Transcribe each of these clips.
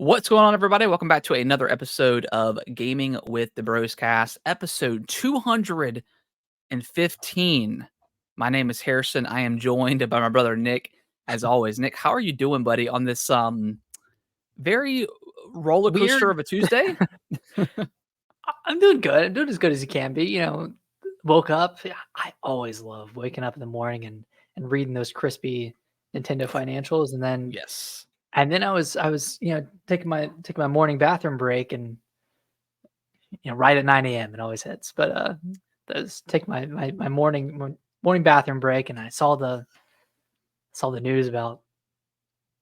What's going on, everybody? Welcome back to another episode of Gaming with the Broscast, episode 215. My name is Harrison. I am joined by my brother Nick, as always. Nick, how are you doing, buddy, on this very roller coaster Weird. of a Tuesday? I'm doing good. I'm doing as good as you can be. Woke up. I always love waking up in the morning and reading those crispy Nintendo financials, Yes. and then I was taking my morning bathroom break, and right at 9 a.m. it always hits. But I was taking my morning bathroom break, and I saw the news about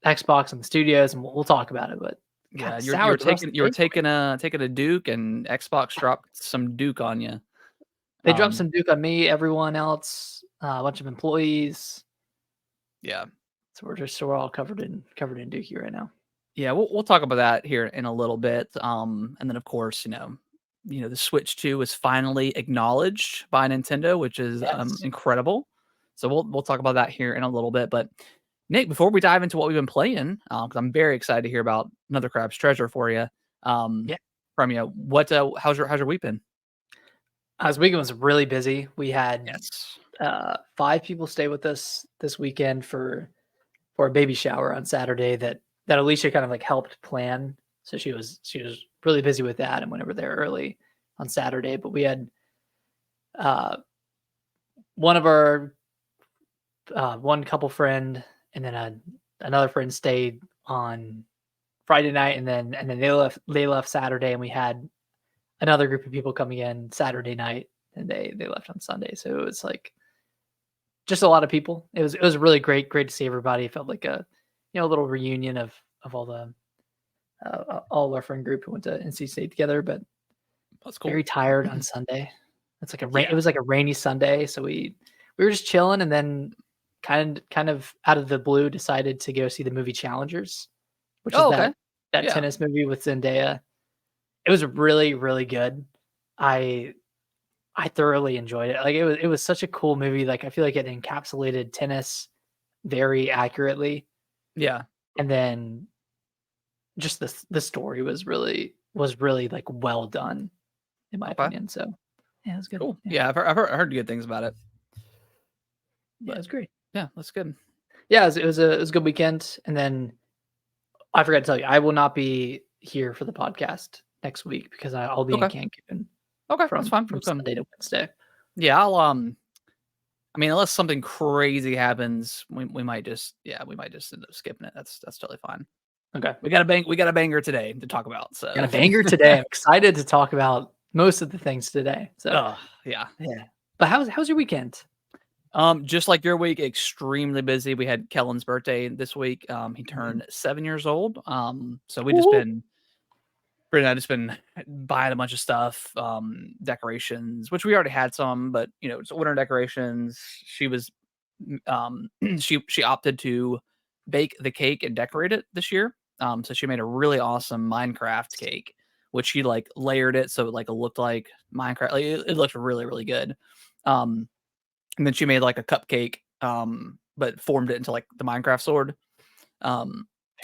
Xbox and the studios, and we'll talk about it. But Yeah, God, you were soured the rest taking of you the were day for me. taking a Duke, and Xbox dropped some Duke on you. They dropped some Duke on me, everyone else, a bunch of employees. Yeah. So we're all covered in Dookie right now. Yeah, we'll talk about that here in a little bit. And then of course, the Switch 2 is finally acknowledged by Nintendo, which is Yes. incredible. So we'll talk about that here in a little bit. But Nick, before we dive into what we've been playing, because I'm very excited to hear about Another Crab's Treasure for you. Yeah. From you, what how's your week been? This weekend was really busy. We had Yes. 5 people stay with us this weekend for a baby shower on Saturday that Alicia kind of like helped plan. So she was really busy with that and went over there early on Saturday. But we had one of our one couple friend and then another friend stayed on Friday night, and then they left Saturday, and we had another group of people coming in Saturday night, and they left on Sunday. So it was like just a lot of people. It was really great to see everybody. It felt like a little reunion of all our friend group who went to NC State together. But That's cool. very tired on Sunday. It's like Yeah. it was like a rainy Sunday, so we were just chilling, and then kind of out of the blue decided to go see the movie Challengers, which is Oh, okay. that Yeah. tennis movie with Zendaya. It was really, really good. I thoroughly enjoyed it. Like it was such a cool movie. Like I feel like it encapsulated tennis very accurately. Yeah. And then just the story was really like well done in my Okay. opinion. So yeah, it was good. Cool. Yeah, Yeah, I've heard good things about it. it was great. Yeah, that's good. Yeah, it was a good weekend. And then I forgot to tell you, I will not be here for the podcast next week because I'll be in Okay. Cancun Okay, that's from fine. That's fine. Sunday to Wednesday. Yeah, I mean, unless something crazy happens, we might just end up skipping it. That's totally fine. Okay. We got a banger today to talk about. So Got a banger today. I'm excited to talk about most of the things today. So yeah. yeah. But how's your weekend? Just like your week, extremely busy. We had Kellen's birthday this week. He turned 7 years old. So we just been Brittany and I just been buying a bunch of stuff, decorations, which we already had some, but it's winter decorations. She was, she opted to bake the cake and decorate it this year. So she made a really awesome Minecraft cake, which she like layered it so it looked like Minecraft. Like it looked really really good. Um, and then she made like a cupcake, but formed it into like the Minecraft sword. So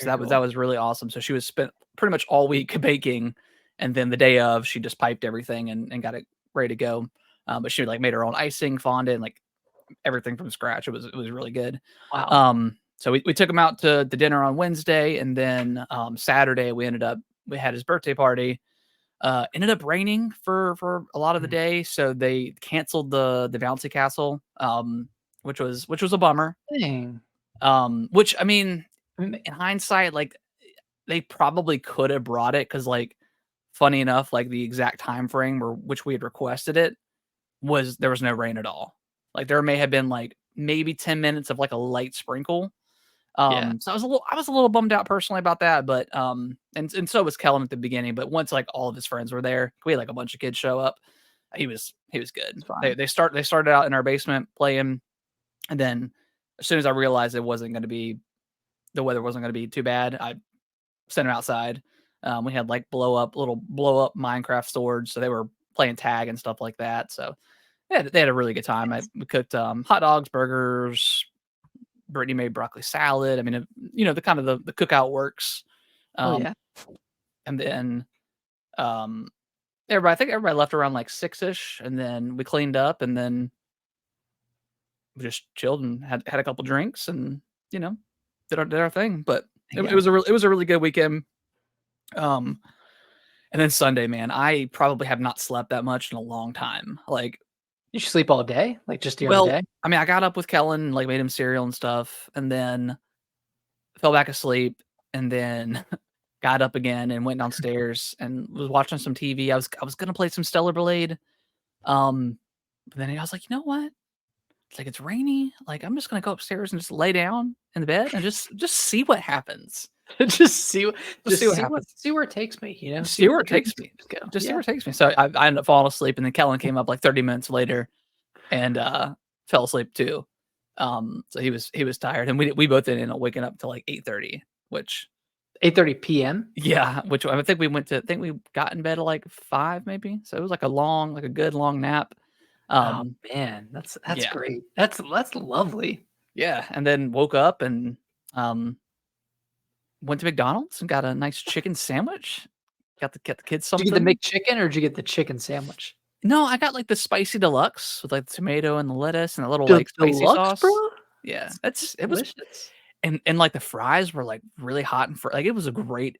that was really awesome. So she was spent pretty much all week baking, and then the day of, she just piped everything and got it ready to go. But she like made her own icing, fondant, like everything from scratch. It was really good. Wow. So we took him out to the dinner on Wednesday, and then Saturday we had his birthday party. Ended up raining for a lot of the day, so they canceled the bouncy castle, which was a bummer. Dang. Which I mean, in hindsight, like they probably could have brought it because, like, funny enough, like the exact time frame which we had requested it there was no rain at all. Like there may have been like maybe 10 minutes of like a light sprinkle. Yeah. So I was a little bummed out personally about that, but and so was Kellen at the beginning. But once like all of his friends were there, we had like a bunch of kids show up. He was good. It's fine. They started out in our basement playing, and then as soon as I realized the weather wasn't going to be too bad, I sent them outside. We had like blow up Minecraft swords, so they were playing tag and stuff like that. So they had a really good time. We cooked hot dogs, burgers. Brittany made broccoli salad. I mean, the kind of the cookout works. Oh yeah. And then I think everybody left around like 6-ish, and then we cleaned up, and then we just chilled and had a couple drinks, and you know, did our thing. But it Yeah. was a really good weekend. Um, and then Sunday, man, I probably have not slept that much in a long time. Like, You should sleep all day, like just during the well, day. I mean, I got up with Kellen, like made him cereal and stuff, and then fell back asleep, and then got up again and went downstairs and was watching some TV. I was gonna play some Stellar Blade. But then I was like, you know what? It's like it's rainy. Like I'm just gonna go upstairs and just lay down in the bed and just see what happens. Just see what Just see what happens. see where it takes me, you know? Just see where it it takes me. Just go. Just see Yeah. where it takes me. So I ended up falling asleep, and then Kellen came up like 30 minutes later and fell asleep too. So he was tired, and we both ended up waking up till like 8:30, which 8:30 PM? yeah, which I think we got in bed at like 5 maybe. So it was like a good long nap. Oh, Um, man, that's yeah, great. That's lovely. yeah, and then woke up and um went to McDonald's and got a nice chicken sandwich. Got the kids Did you get the something. McChicken or did you get the chicken sandwich? No, I got like the spicy deluxe with like the tomato and the lettuce and a little The like spicy deluxe, bro? sauce. Yeah, it was, Delicious. and like the fries were like really hot and like it was a great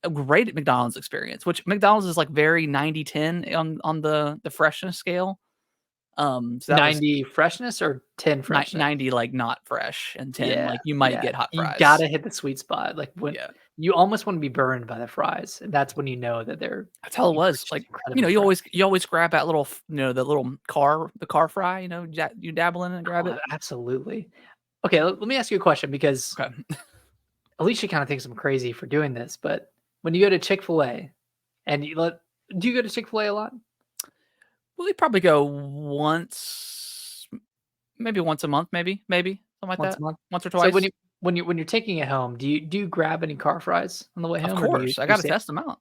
McDonald's experience, which McDonald's is like very 90-10 on the freshness scale. So that was 90 freshness or 10 freshness? 90 like not fresh, and 10 Yeah, like you might yeah. get hot You fries. gotta hit the sweet spot, like, when Yeah. you almost wanna be burned by the fries, and that's when you know that they're That's all it was. just Like, incredibly you fresh. always grab that little the little car fry, you dabble in it and grab Oh, it. absolutely. Okay, let me ask you a question because Okay. Alicia kinda thinks I'm crazy for doing this, but when you go to Chick-fil-A and you let do you go to Chick-fil-A a lot? We probably go maybe once a month, maybe, something like Once that. a month? Once or So twice. when you're taking it home, do you grab any car fries on the way Of home, or do course, I you gotta save test them out.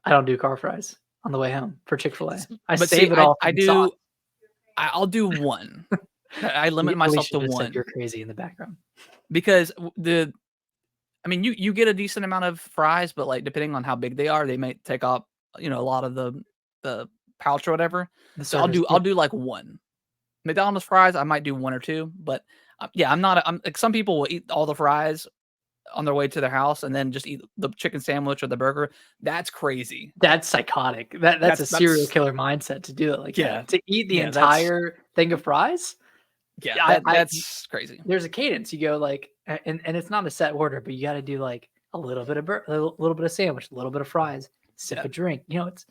I don't do car fries on the way home for Chick-fil-A. I But see, save it all for I the sauce. do I'll do 1. I limit myself Alicia to just said 1 you're crazy in the background. because I mean, you get a decent amount of fries, but, like, depending on how big they are, they may take up, a lot of the pouch or whatever. The So servers, I'll yeah. do, like, 1. McDonald's fries, I might do 1 or 2, but, yeah, I'm like, some people will eat all the fries on their way to their house and then just eat the chicken sandwich or the burger. That's crazy. That's psychotic. That's a serial That's killer mindset to do it like yeah, that. To eat the yeah, that's entire thing of fries? yeah, Yeah, I that's crazy. there's a cadence. You go like and it's not a set order, but you gotta do like a little bit of little bit of sandwich, a little bit of fries, sip Yeah. a drink. You know, it's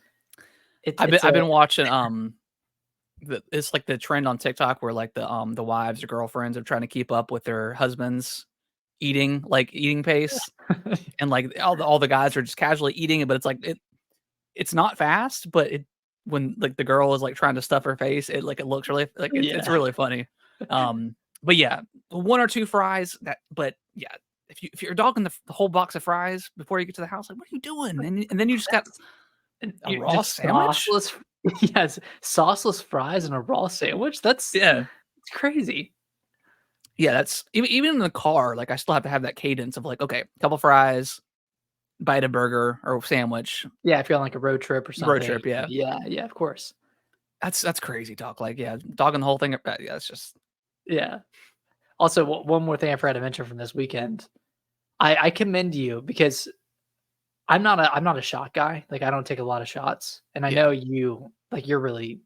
I've a been watching, it's like the trend on TikTok where, like, the wives or girlfriends are trying to keep up with their husbands' eating pace, and, like, all the guys are just casually eating it, but it's like it's not fast, but when, like, the girl is, like, trying to stuff her face, it looks really like, it's yeah. really funny. But yeah, 1 or 2 fries but yeah, if you're dogging the whole box of fries before you get to the house, like, what are you doing? And then you just got That's and a you raw just sandwich? sauceless yes, sauceless fries and a raw sandwich? That's Yeah. it's crazy. Yeah, that's even in the car, like, I still have to have that cadence of, like, okay, couple fries, bite a burger or sandwich, Yeah, if you're on like a road trip or road something. trip, yeah. Yeah, yeah, of course. That's crazy talk, like, yeah, dogging the whole thing yeah, it's just Yeah. Also, one more thing I forgot to mention from this weekend. I commend you because I'm not a shot guy. Like I don't take a lot of shots, and I yeah, know you like I you're really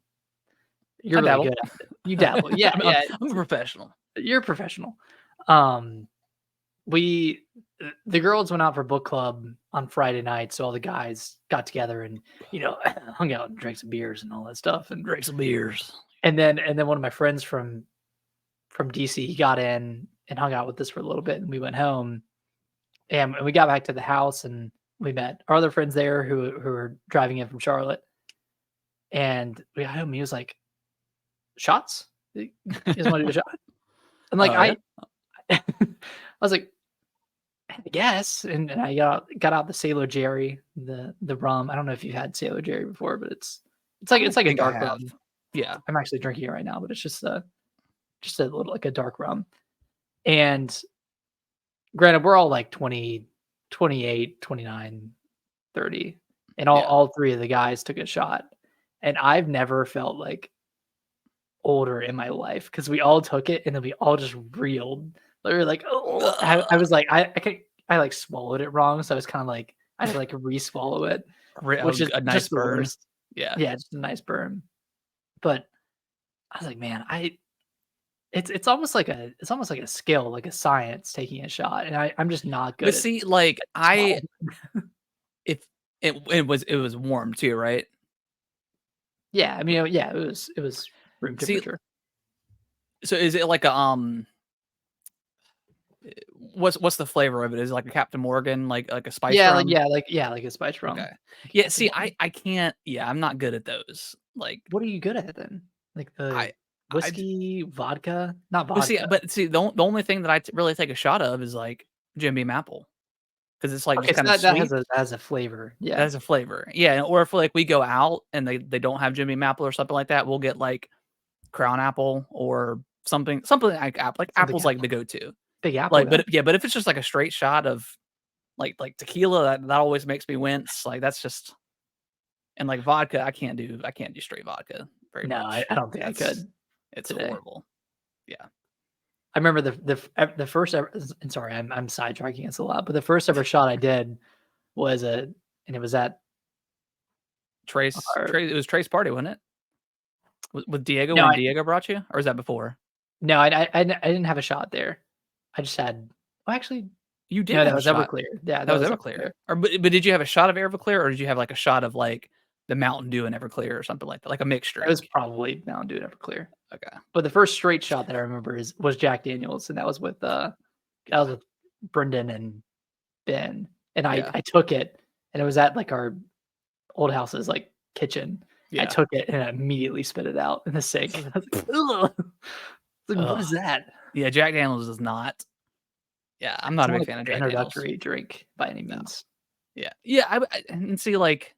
dabble. good at it. You dabble. Yeah, yeah. I'm a professional. You're a professional. Um, we the girls went out for book club on Friday night, so all the guys got together and hung out and drank some beers and all that stuff. And Drink some beers. and then one of my friends from DC, he got in and hung out with us for a little bit, and we went home. And we got back to the house, and we met our other friends there who were driving in from Charlotte. And we got home, and he was like, "Shots? You guys want to do a shot?" And like Oh, yeah? I was like, "I guess." And I got out the Sailor Jerry, the rum. I don't know if you've had Sailor Jerry before, but I it's don't like a think I dark have. rum. Yeah. I'm actually drinking it right now, but it's just a little like a dark rum. And granted, we're all like 20, 28, 29. 30, and all 3 of the guys took a shot, and I've never felt like older in my life because we all took it and then we all just reeled. We were like, oh, I was like, I like swallowed it wrong, so I was kind of like, I had to like re-swallow it, which is A nice just the burn. worst. Yeah. Yeah, just a nice burn. But I was like, man, it's almost like a skill, like a science taking a shot, and I'm just not good But at see, like swallowing. if it was warm too, right? Yeah, I mean, yeah, it was room See, temperature. so is it like a what's the flavor of it? Is it like a Captain Morgan, like a spice Yeah, rum? like a spice rum. Okay. Like Yeah, Captain see, Morgan. I can't I'm not good at those. Like What are you good at then? Like the I I whiskey, vodka? Not but see, vodka. the only thing that really take a shot of is like Jim Beam apple because it's like Okay, just so kind of that sweet. has a flavor. It Yeah. has a flavor. Yeah, or if like we go out and they don't have Jim Beam apple or something like that, we'll get like Crown apple or something like apple. Like Something apple's like apple. the go-to. Big apple Like, guy. but if it's just like a straight shot of like tequila, that always makes me wince. Like that's just and like vodka, I can't do straight vodka very No, much. I don't think I It's could it's today. horrible. Yeah. I remember the first ever, and sorry, I'm sidetracking us a lot, but the first ever shot I did was and it was at our It was Trace party, wasn't it? With Diego no, when Diego brought you, or was that before? I didn't have a shot there. I just had well, actually, You did no, that have a was shot. Everclear. Yeah, That that was was Everclear. Everclear. Or but did you have a shot of Everclear, or did you have like a shot of like the Mountain Dew and Everclear or something like that, like a mixed It was drink? probably Mountain Dew and Everclear. Okay. But the first straight shot that I remember was Jack Daniels, and that was with Brendan and Ben, and Yeah. I took it, and it was at, like, our old house's, like, kitchen. I Yeah. took it, and I immediately spit it out in the sink. I was like, "Ugh." Like, "What Ugh. is that?" Yeah, Jack Daniels is not. Yeah, I'm It's not a not big like fan of an Jack Daniels. introductory drink by any No. means. Yeah. Yeah, and see, like,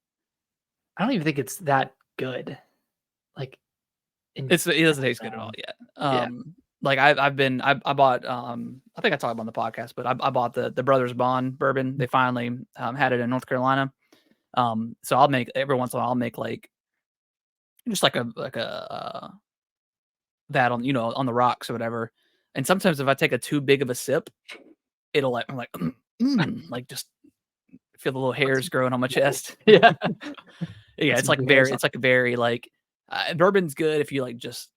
I don't even think it's that good. Like, in it doesn't taste good at all yet. yeah. Like I bought I think I talked about on the podcast, but I bought the Brothers Bond bourbon. They finally had it in North Carolina. So I'll make every once in a while I'll make like just like a that on on the rocks or whatever. And sometimes if I take a too big of a sip, it'll like I'm like like just feel the little hairs growing on my chest. Yeah. Yeah, Put it's some like blue hairs very on. it's like very like bourbon's good if you just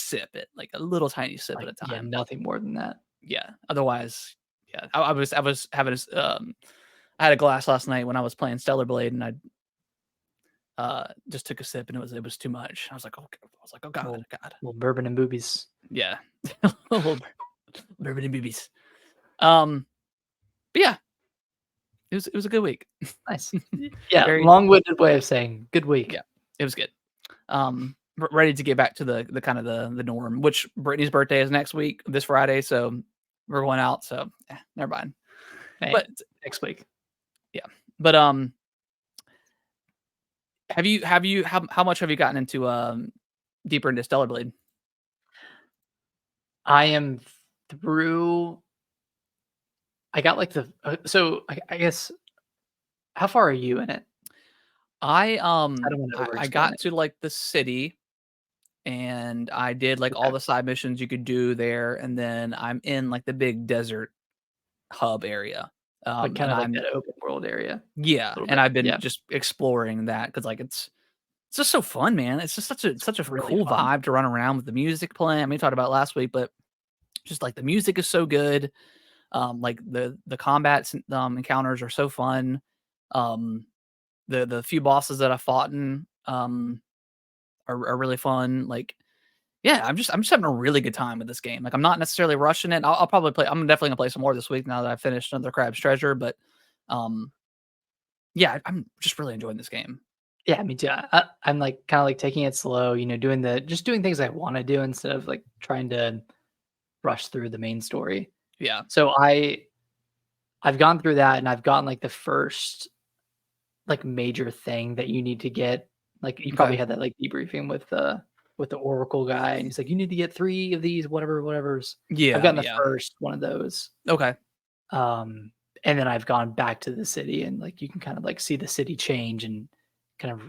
sip it, like a little tiny sip at Like, a yeah, time. nothing more than that. Yeah. Otherwise, yeah. I was having this I had a glass last night when I was playing Stellar Blade and I just took a sip and it was too much. I was like, oh Little god. little bourbon and boobies. Yeah. Little bourbon and boobies. Um but yeah, it was a good week. Nice. Yeah, Very long-winded way of saying good week. yeah, it was good. Ready to get back to the kind of the norm, which Brittany's birthday is next week, this Friday, so we're going out, so never mind. Hey, But next week. yeah. But how much have you gotten into deeper into Stellar Blade? I am through I got like so I guess how far are you in it? I don't wanna over I explain got it. to like the city and I did like all Okay. the side missions you could do there, and then I'm in like the big desert hub area. Like, kind And of like I'm that open world area a yeah, little and bit. I've been Yeah, just exploring that because like it's just so fun, man. It's just such a really cool fun. vibe to run around with the music playing. I mean, we talked about it last week, but just like the music is so good. Like the combat encounters are so fun. Um, the few bosses that I fought in are really fun. Like yeah, I'm just having a really good time with this game. Like I'm not necessarily rushing it. I'll probably play. I'm definitely gonna play some more this week now that I've finished another Crab's Treasure. But um, yeah, I'm just really enjoying this game. Yeah, me too. I'm like kinda like taking it slow, doing things I wanna do instead of like trying to rush through the main story. Yeah. So I've gone through that and I've gotten like the first like major thing that you need to get. Like you probably Okay. had that like debriefing with the Oracle guy, and he's like, you need to get 3 of these, whatever's. I've Yeah. gotten the Yeah. first one of those. Okay. Um, and then I've gone back to the city, and like you can kind of like see the city change and kind of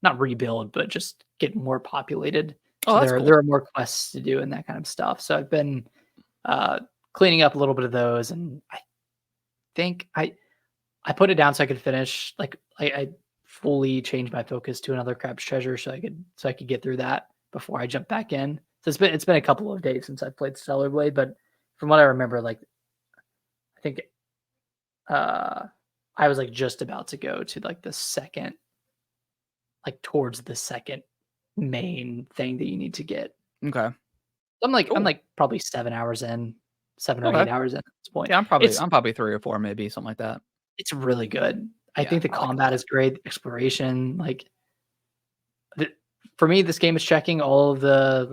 not rebuild, but just get more populated. Oh, So that's there cool. are more quests to do and that kind of stuff. So I've been uh, cleaning up a little bit of those, and I think I put it down so I could finish. Like I fully changed my focus to another crab's treasure, so I could get through that before I jump back in. So it's been a couple of days since I've played Stellar Blade, but from what I remember, like I think uh I was like just about to go to like the second, like towards the second main thing that you need to get. Okay. I'm Cool. like probably 7 hours in, 7 or 8 Okay. hours in at this point. Yeah, I'm probably 3 or 4, maybe something like that. It's really good. I Yeah, think the I like it a combat lot. is great, exploration, like the for me, this game is checking all of the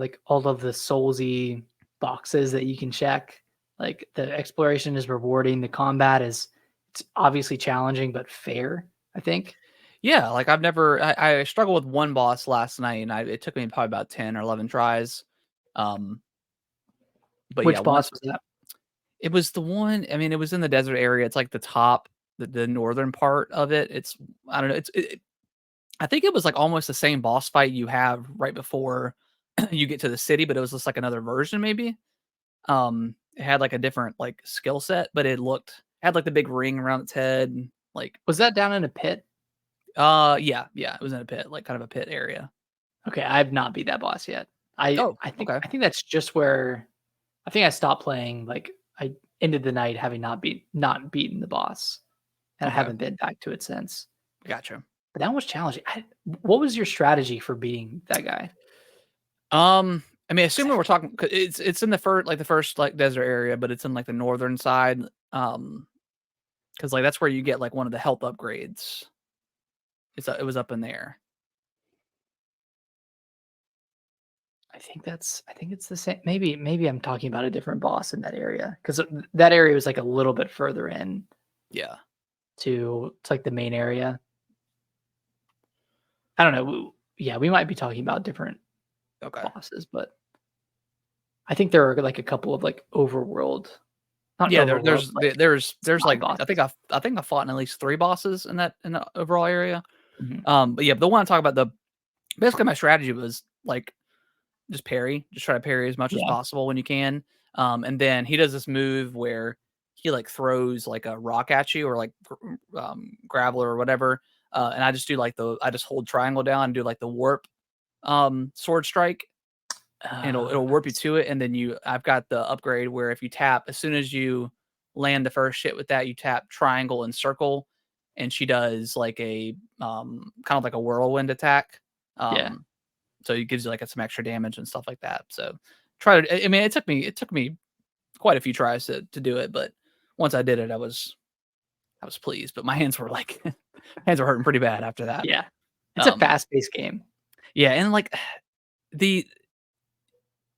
soulsy boxes that you can check. Like the exploration is rewarding, the combat is it's obviously challenging but fair, I think. Yeah, like I struggled with one boss last night, and it took me probably about 10 or 11 tries. Um, but yeah, Which once boss was that? it was the one. I mean, it was in the desert area. It's like the top, the northern part of it. It's I don't know. I think it was like almost the same boss fight you have right before you get to the city, but it was just like another version, maybe. It had like a different like skill set, but had like the big ring around its head, and like Was that down in a pit? yeah, yeah, it was in a pit, like kind of a pit area. Okay, I've not beat that boss yet. Oh, okay, I think that's just where I think I stopped playing, like, I ended the night having not beaten the boss, and I okay, haven't been back to it since. gotcha. But that was challenging. What was your strategy for beating that guy? I mean, 'Cause I assuming we're talking, it's in the first like desert area, but it's in like the northern side. Because like that's where you get like one of the health upgrades. It was up in there. I think it's the same. Maybe I'm talking about a different boss in that area because that area was like a little bit further in Yeah. to like the main area. I don't know. Yeah, we might be talking about different Okay. bosses, but I think there are like a couple of like overworld, not Yeah. overworld, like There's side like bosses. I think I fought in at least 3 bosses in the overall area. Mhm. But yeah, the one I'm talking about, the basically my strategy was like just parry, just try to parry as much as Yeah, possible when you can. And then he does this move where he like throws like a rock at you, or like gravel or whatever. And I just do like I just hold triangle down and do like the warp sword strike, and it'll warp you that's to it. And then I've got the upgrade where if you tap, as soon as you land the first hit with that, you tap triangle and circle, and she does like a kind of like a whirlwind attack. yeah, Um, so it gives you like some extra damage and stuff like that. So try to. I mean, it took me quite a few tries to do it, but once I did it, I was pleased. But my hands were like hands were hurting pretty bad after that. yeah. It's a Um, fast-paced game. yeah, and like the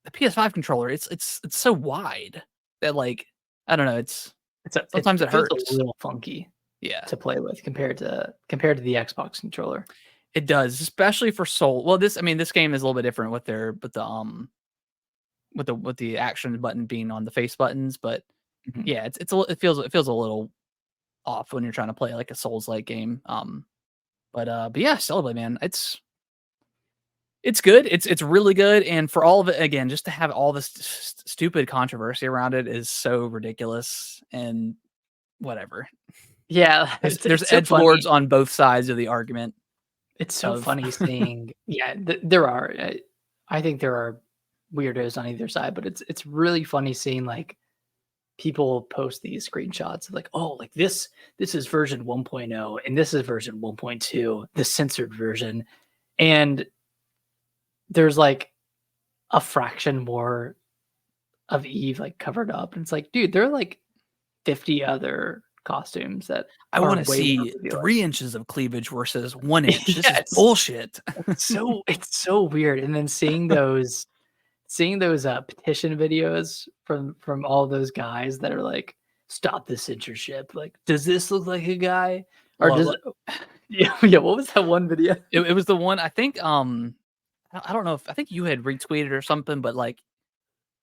the PS5 controller, it's so wide that like I don't know, sometimes it It feels a hurts. little funky Yeah, to play with compared to the Xbox controller. it does, especially for Soul. Well, this game is a little bit different with with the action button being on the face buttons, but Mhm. yeah, it feels a little off when you're trying to play like a Souls like game. But yeah, Celebrate, man, it's good. It's really good, and for all of it, again, just to have all this stupid controversy around it is so ridiculous. And whatever. Yeah, There's it's so edge lords funny. on both sides of the argument It's so of funny seeing yeah, there are, I think there are weirdos on either side, but it's really funny seeing, like, people post these screenshots of, like, "Oh, like, this is version 1.0, and this is version 1.2, the censored version," and there's, like, a fraction more of Eve, like, covered up, and it's like, dude, there are, like, 50 other costumes that I are want to way more see revealing. 3 inches of cleavage versus 1 inch. This Yeah, is bullshit. it's so weird, and then seeing those, petition videos from all those guys that are like, "Stop the censorship," like, "Does this look like a guy?" Or Well, does yeah, yeah, what was that one video? it was the one, I think. I don't know if I think you had retweeted or something, but like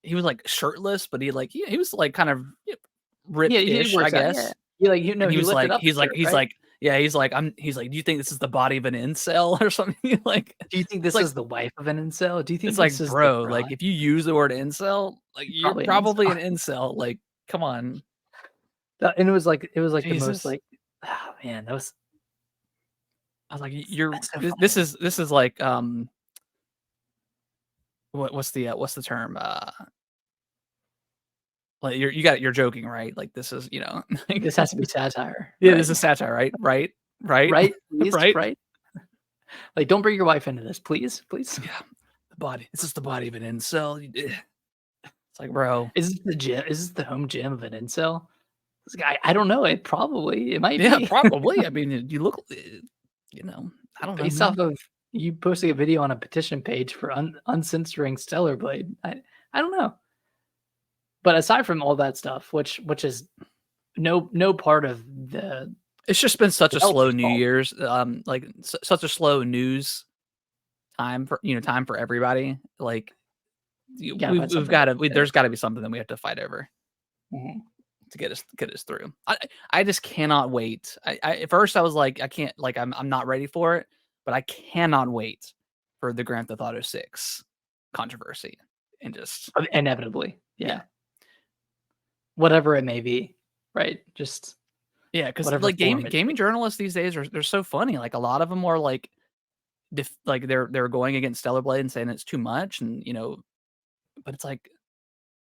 he was like shirtless, but he was like kind of Yeah, he ripped-ish, I works out, yeah. guess. And he he was lifted like, up the shirt, right? he's like, do you think this is the body of an incel or something? Like, Do you think it's this like, is the wife of an incel? Do you think it's this like, is the bro, like bride? if you use the word incel, like you're Probably an probably incel. an incel. Like, come on, And it was like the most Jesus. like, oh man, that was I was like, you're that's so this funny. is like what's the term? Like you're joking, right? Like this is, like, This has to be satire, yeah, this right? is satire, right? Right? Right? Right? Please, Right? right? Like, don't bring your wife into this, please, please. Yeah. The body. This is the body of an incel. It's like, bro. Is this the gym? Is this the home gym of an incel? This guy, I don't know. It might Yeah, be probably. I mean, you look, I don't know, based off man. of you posting a video on a petition page for uncensoring Stellar Blade. I don't know. But aside from all that stuff, which is no part of the It's just been such a slow developer's New fault. Year's, like such a slow news time for everybody. Like You gotta find we've something got to to, do. there's got to be something that we have to fight over Mhm. to get us through. I just cannot wait. At first I was like, I can't, like, I'm not ready for it, but I cannot wait for the Grand Theft Auto 6 controversy and just Inevitably, yeah. yeah. Whatever it may be, right? Just Yeah, because whatever like form it gaming takes. journalists these days they're so funny. Like a lot of them are like like they're going against Stellar Blade and saying it's too much, and but it's like,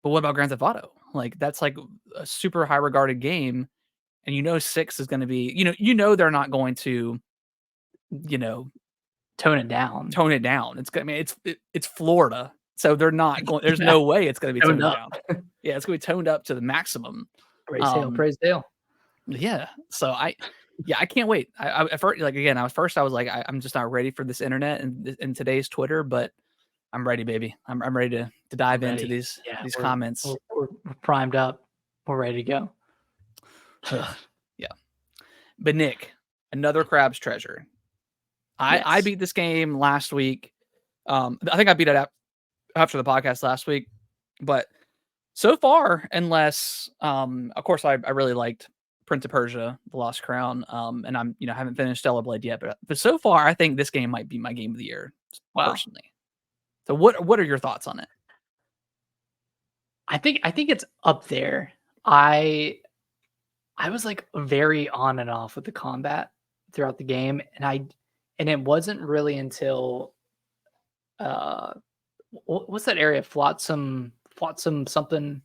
but what about Grand Theft Auto? Like that's like a super high regarded game, and 6 is going to be, they're not going to, you know Tone it down. tone it down. I mean it's Florida, so they're not going. There's Yeah, no way it's going to be toned toned up. down. Yeah, it's going to be toned up to the maximum. Praise Hale, Um, praise Dale. Yeah. So yeah, I can't wait. I at first, like again, I was like, I'm just not ready for this internet and today's Twitter, but I'm ready, baby. I'm ready to We're dive into ready. Yeah, these we're comments. we're primed up. We're ready to go. Ugh, yeah. But Nick, another crab's treasure. I Yes. beat this game last week. I think I beat it after the podcast last week, but so far, unless of course I really liked Prince of Persia: The Lost Crown, and I'm haven't finished Stellar Blade yet, but so far I think this game might be my game of the year Wow. personally. So what are your thoughts on it? I think it's up there. I I was like very on and off with the combat throughout the game, and it wasn't really until uh what's that area? Flotsam something.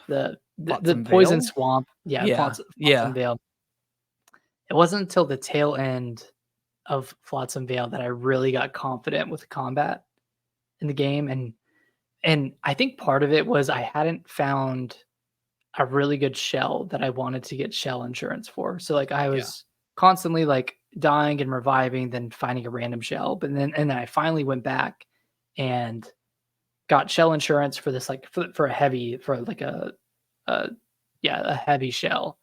The Flotsam poison Vale? swamp. Yeah, Yeah, Flotsam yeah. Vale. It wasn't until the tail end of Flotsam Vale that I really got confident with the combat in the game, and I think part of it was I hadn't found a really good shell that I wanted to get shell insurance for. So like I Yeah. was constantly like dying and reviving, then finding a random shell. But then I finally went back and got shell insurance for this like for a heavy for like a yeah, a heavy shell.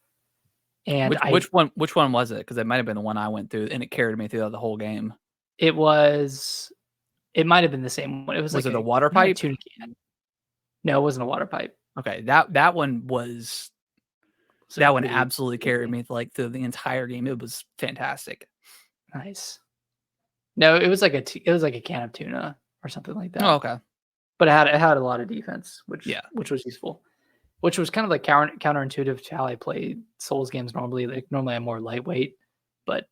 And Which one was it? Because it might have been the one I went through, and it carried me through the whole game. it was it might have been the same one. It was Was like it a a water not a pipe? tuna can. No, it wasn't a water pipe. Okay, that one was It's that like one pretty absolutely carried me like through the entire game. It was fantastic. nice. No, it was like it was like a can of tuna or something like Oh, that. okay. But it had a lot of defense, Yeah. which was useful. Which was kind of like counterintuitive to how I play Souls games normally. Like normally I'm more lightweight, but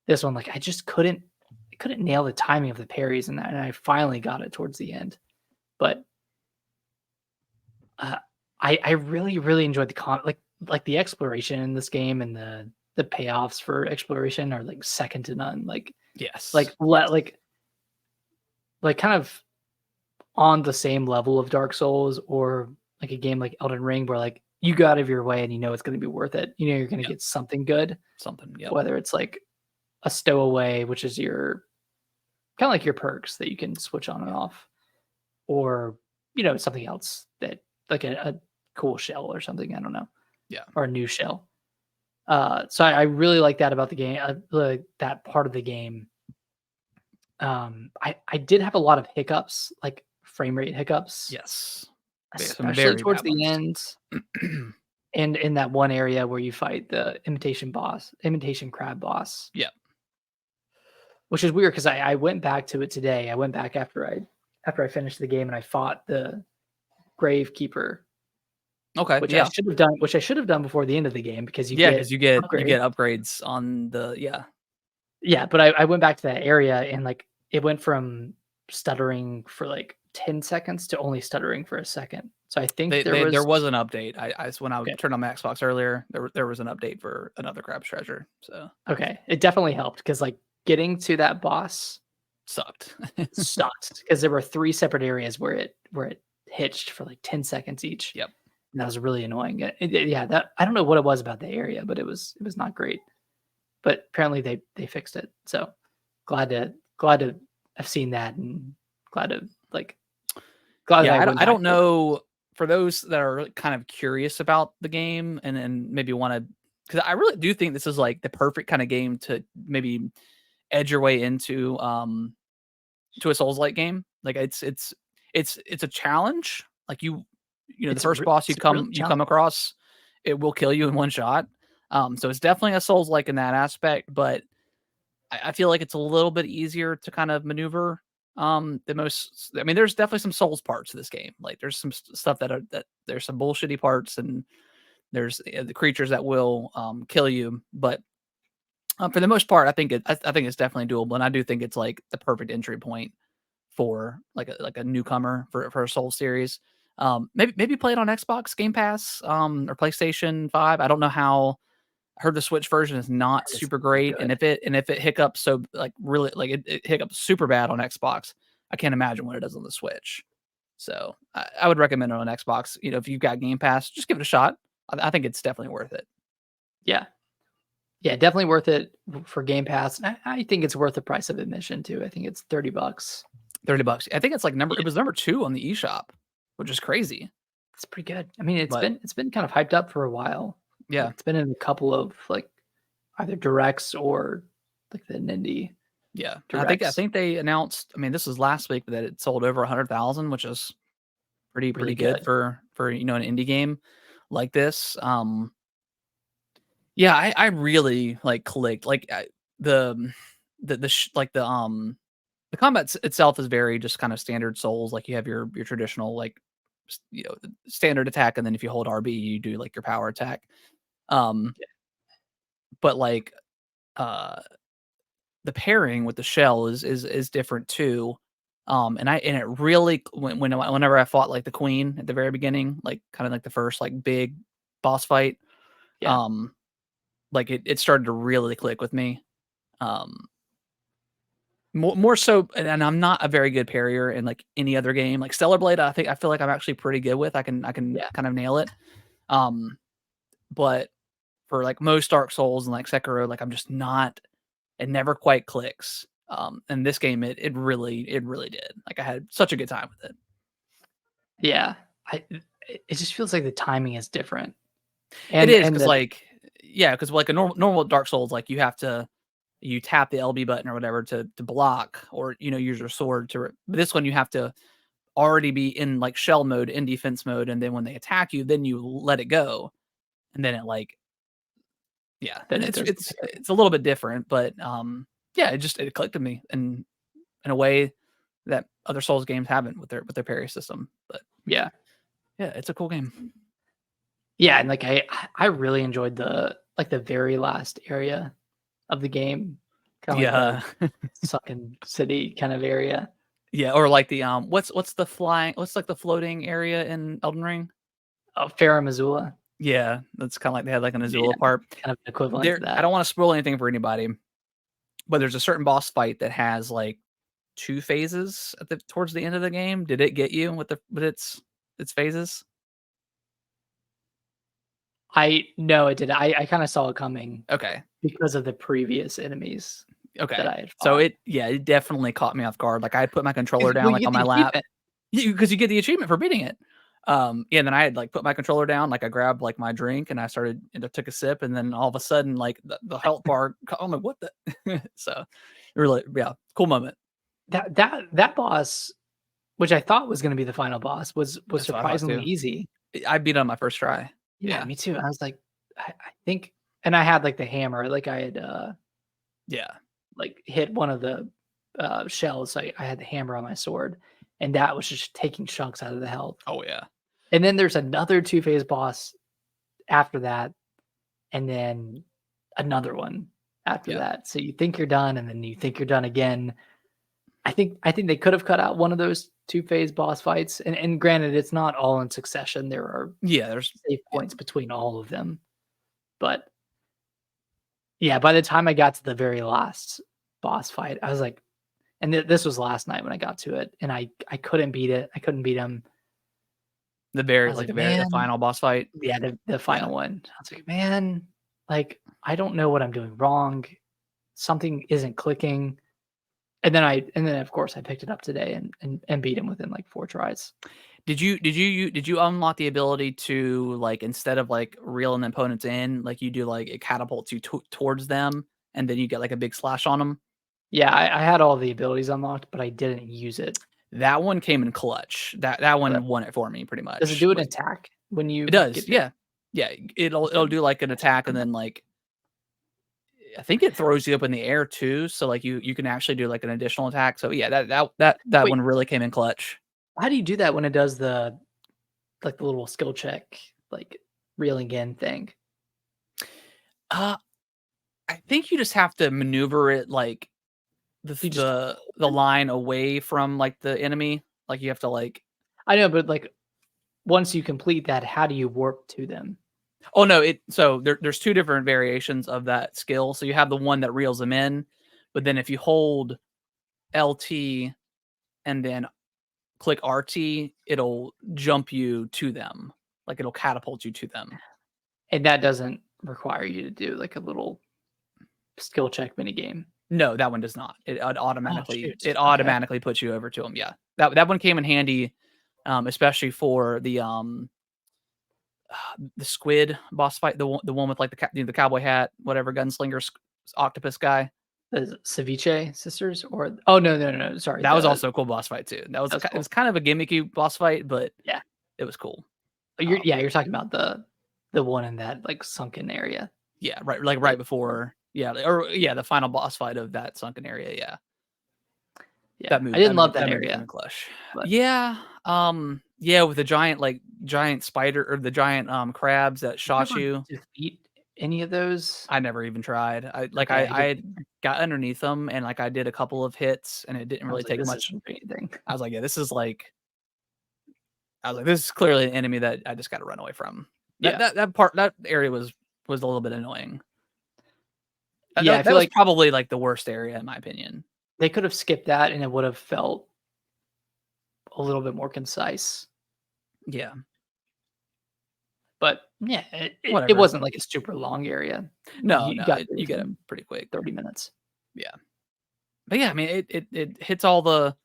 this one like I couldn't nail the timing of the parries and that, and I finally got it towards the end. But uh, I really enjoyed like the exploration in this game, and the payoffs for exploration are like second to none. Yes. Like kind of on the same level of Dark Souls or like a game like Elden Ring where like you go out of your way and you know it's going to be worth it. You know you're going to Yep. get something good, Something. Yep. whether it's like a stowaway, which is your kind of like your perks that you can switch on and off, or something else that like a cool shell or something. I don't know, Yeah. or a new shell. So I really like that about the game. Like that part of the game. I did have a lot of hiccups, like frame rate hiccups, Yes. Some especially very towards bad the ones. end. And in that one area where you fight the imitation crab boss. Yeah. Which is weird because I went back to it today. I went back after I finished the game and I fought the Gravekeeper, Okay. which Yeah. I should have done before the end of the game because you Yeah, get because you get upgrades. upgrades on the Yeah, but I went back to that area and like it went from stuttering for like 10 seconds to only stuttering for a second. So I think there was an update. When I okay. turned on my Xbox earlier, there was an update for another Crab's Treasure. So Okay, it definitely helped because like getting to that boss sucked. sucked because there were 3 separate areas where it hitched for like 10 seconds each. Yep. And that was really annoying. Yeah, that I don't know what it was about the area, but it was not great. But apparently they fixed it. So glad to have seen that and glad to like glad that Yeah, I went I back don't to it. know for those that are kind of curious about the game and maybe want to, because I really do think this is like the perfect kind of game to maybe edge your way into to a Souls-like game. Like it's a challenge. Like the first boss It's really you come challenging. across, it will kill you in one shot. So it's definitely a Souls-like in that aspect, but I feel like it's a little bit easier to kind of maneuver the most. I mean, there's definitely some Souls parts to this game. Like there's some stuff that there's some bullshitty parts, and there's the creatures that will kill you. But for the most part, I think it's definitely doable, and I do think it's like the perfect entry point for like a newcomer for a Souls series. Maybe play it on Xbox Game Pass or PlayStation 5. I don't know how. I heard the Switch version is not It's super not great, and good. if it hiccups so like really like it hiccups super bad on Xbox, I can't imagine what it does on the Switch. So I would recommend it on Xbox. If you've got Game Pass, just give it a shot. I think it's definitely worth it. Yeah. Yeah, definitely worth it for Game Pass. And I think it's worth the price of admission too. I think it's $30. $30. I think it's like Yeah, it was number 2 on the eShop, which is crazy. it's pretty good. I mean, But it's been kind of hyped up for a while. Like yeah, it's been in a couple of like either directs or like the Nindy yeah. And I directs. think they announced. I mean, this was last week that it sold over 100,000, which is pretty Really good good. for an indie game like this. Yeah, I really, like, clicked, like, the the combat itself is very just kinda standard Souls, like, you have your traditional, like, standard attack, and then if you hold RB, you do, like, your power attack. Um, Yeah. but, like, uh, the pairing with the shell is different too, and it really whenever I fought, like, the queen at the very beginning, like, kinda like the first, like, big boss fight, Yeah. um, like, it started to really click with me. Um, more so, and I'm not a very good parrier in like any other game. Like Stellar Blade, I feel like I'm actually pretty good with. I can Yeah. kind of nail it. Um, but for like most Dark Souls and like Sekiro, like I'm just not. It never quite clicks. And this game, it really did. Like I had such a good time with it. Yeah. It just feels like the timing is different. It is And because the like yeah, because like a normal Dark Souls, like you tap the LB button or whatever to block or use your sword to. But this one you have to already be in like shell mode, in defense mode, and then when they attack you, then you let it go, and then it like yeah, then it does the parry. it's a little bit different, but yeah, it clicked with me in a way that other Souls games haven't with their parry system. But Yeah. yeah, it's a cool game. Yeah, and like I really enjoyed the very last area of the game, kind of like the Yeah, sunken city kind of area. yeah, or like the what's the flying what's like the floating area in Elden Ring? Oh, Farah Missoula. Yeah, that's kind of like they had like an Yeah, Azula part. kind of an equivalent to There, I that. don't want to spoil anything for anybody, but there's a certain boss fight that has like 2 phases at the towards the end of the game. Did it get you with its phases? I no, it did. I kind of saw it coming Okay. because of the previous enemies that Okay. I had So fought. it definitely caught me off guard. Like I had put my controller Well, down you like get on the my lap. achievement. Because you get the achievement for beating it. Yeah, and then I had like put my controller down, like I grabbed like my drink and I started took a sip, and then all of a sudden like the health bar. I'm like, what the? So really, yeah, cool moment. That boss, which I thought was going to be the final boss, was That's what I thought surprisingly too. easy. I beat it on my first try. Yeah, me too. I was like, I think, and I had like the hammer, like I had Yeah. like hit one of the shells. I had the hammer on my sword, and that was just taking chunks out of the health. Oh yeah. And then there's another two-phase boss after that, and then another one after Yeah. that. So you think you're done, and then you think you're done again. I think they could have cut out one of those two-phase boss fights. And granted, it's not all in succession. There are Yeah. There's save yeah. points between all of them. But yeah, by the time I got to the very last boss fight, I was like, and this was last night when I got to it, and I couldn't beat it. I couldn't beat him. I was like, the man, final boss fight. yeah, the Yeah. final one. I was like, man, like I don't know what I'm doing wrong. Something isn't clicking. And then of course I picked it up today and beat him within like 4 tries. Did you unlock the ability to like instead of like reeling opponents in, like you do like it catapults you towards them, and then you get like a big slash on them? Yeah, I had all the abilities unlocked, but I didn't use it. That one came in clutch. That Okay. one won it for me pretty Does it much. do an attack when you It does, get there? yeah. Yeah, it'll do like an attack and then like I think it throws you up in the air too, so like you can actually do like an additional attack. So yeah, that Wait, one really came in clutch. how do you do that when it does the like the little skill check, like reeling in thing? Uh I think you just have to maneuver it like You just the line away from like the enemy. Like you have to like I know, but like once you complete that, how do you warp to them? oh no, so there's two different variations of that skill. So you have the one that reels them in, but then if you hold LT and then click RT, it'll jump you to them. Like it'll catapult you to them. And that doesn't require you to do like a little skill check mini game. No, that one does not. Oh shoot. It Okay. automatically puts you over to them. Yeah, that one came in handy, especially for the squid boss fight, the one with like the cowboy hat, whatever gunslinger octopus guy. The Ceviche sisters or oh no, sorry. That was also a cool boss fight too. It Cool. was kind of a gimmicky boss fight, but Yeah. it was cool. You're talking about the one in that like sunken area. Yeah, right, like Right. right before, yeah, or yeah, the final boss fight of that sunken area. Yeah, Yeah. I didn't love that movie came area, in clutch. but Yeah, yeah, with the giant spider or the giant crabs that did you shot ever you. defeat any of those? I never even tried. Okay, I I didn't had either. got underneath them and like I did a couple of hits and it didn't I really was like, take this much. isn't anything. I was like, yeah, this is like I was like, this is clearly an enemy that I just got to run away from. Yeah. That area was a little bit annoying. Yeah, I That feel was like probably like the worst area in my opinion. they could have skipped that and it would have felt a little bit more concise. Yeah, But yeah, it whatever. wasn't like a super long area. No, You no, got through you it get it in pretty quick. 30 minutes. Yeah, but yeah, I mean, it hits all the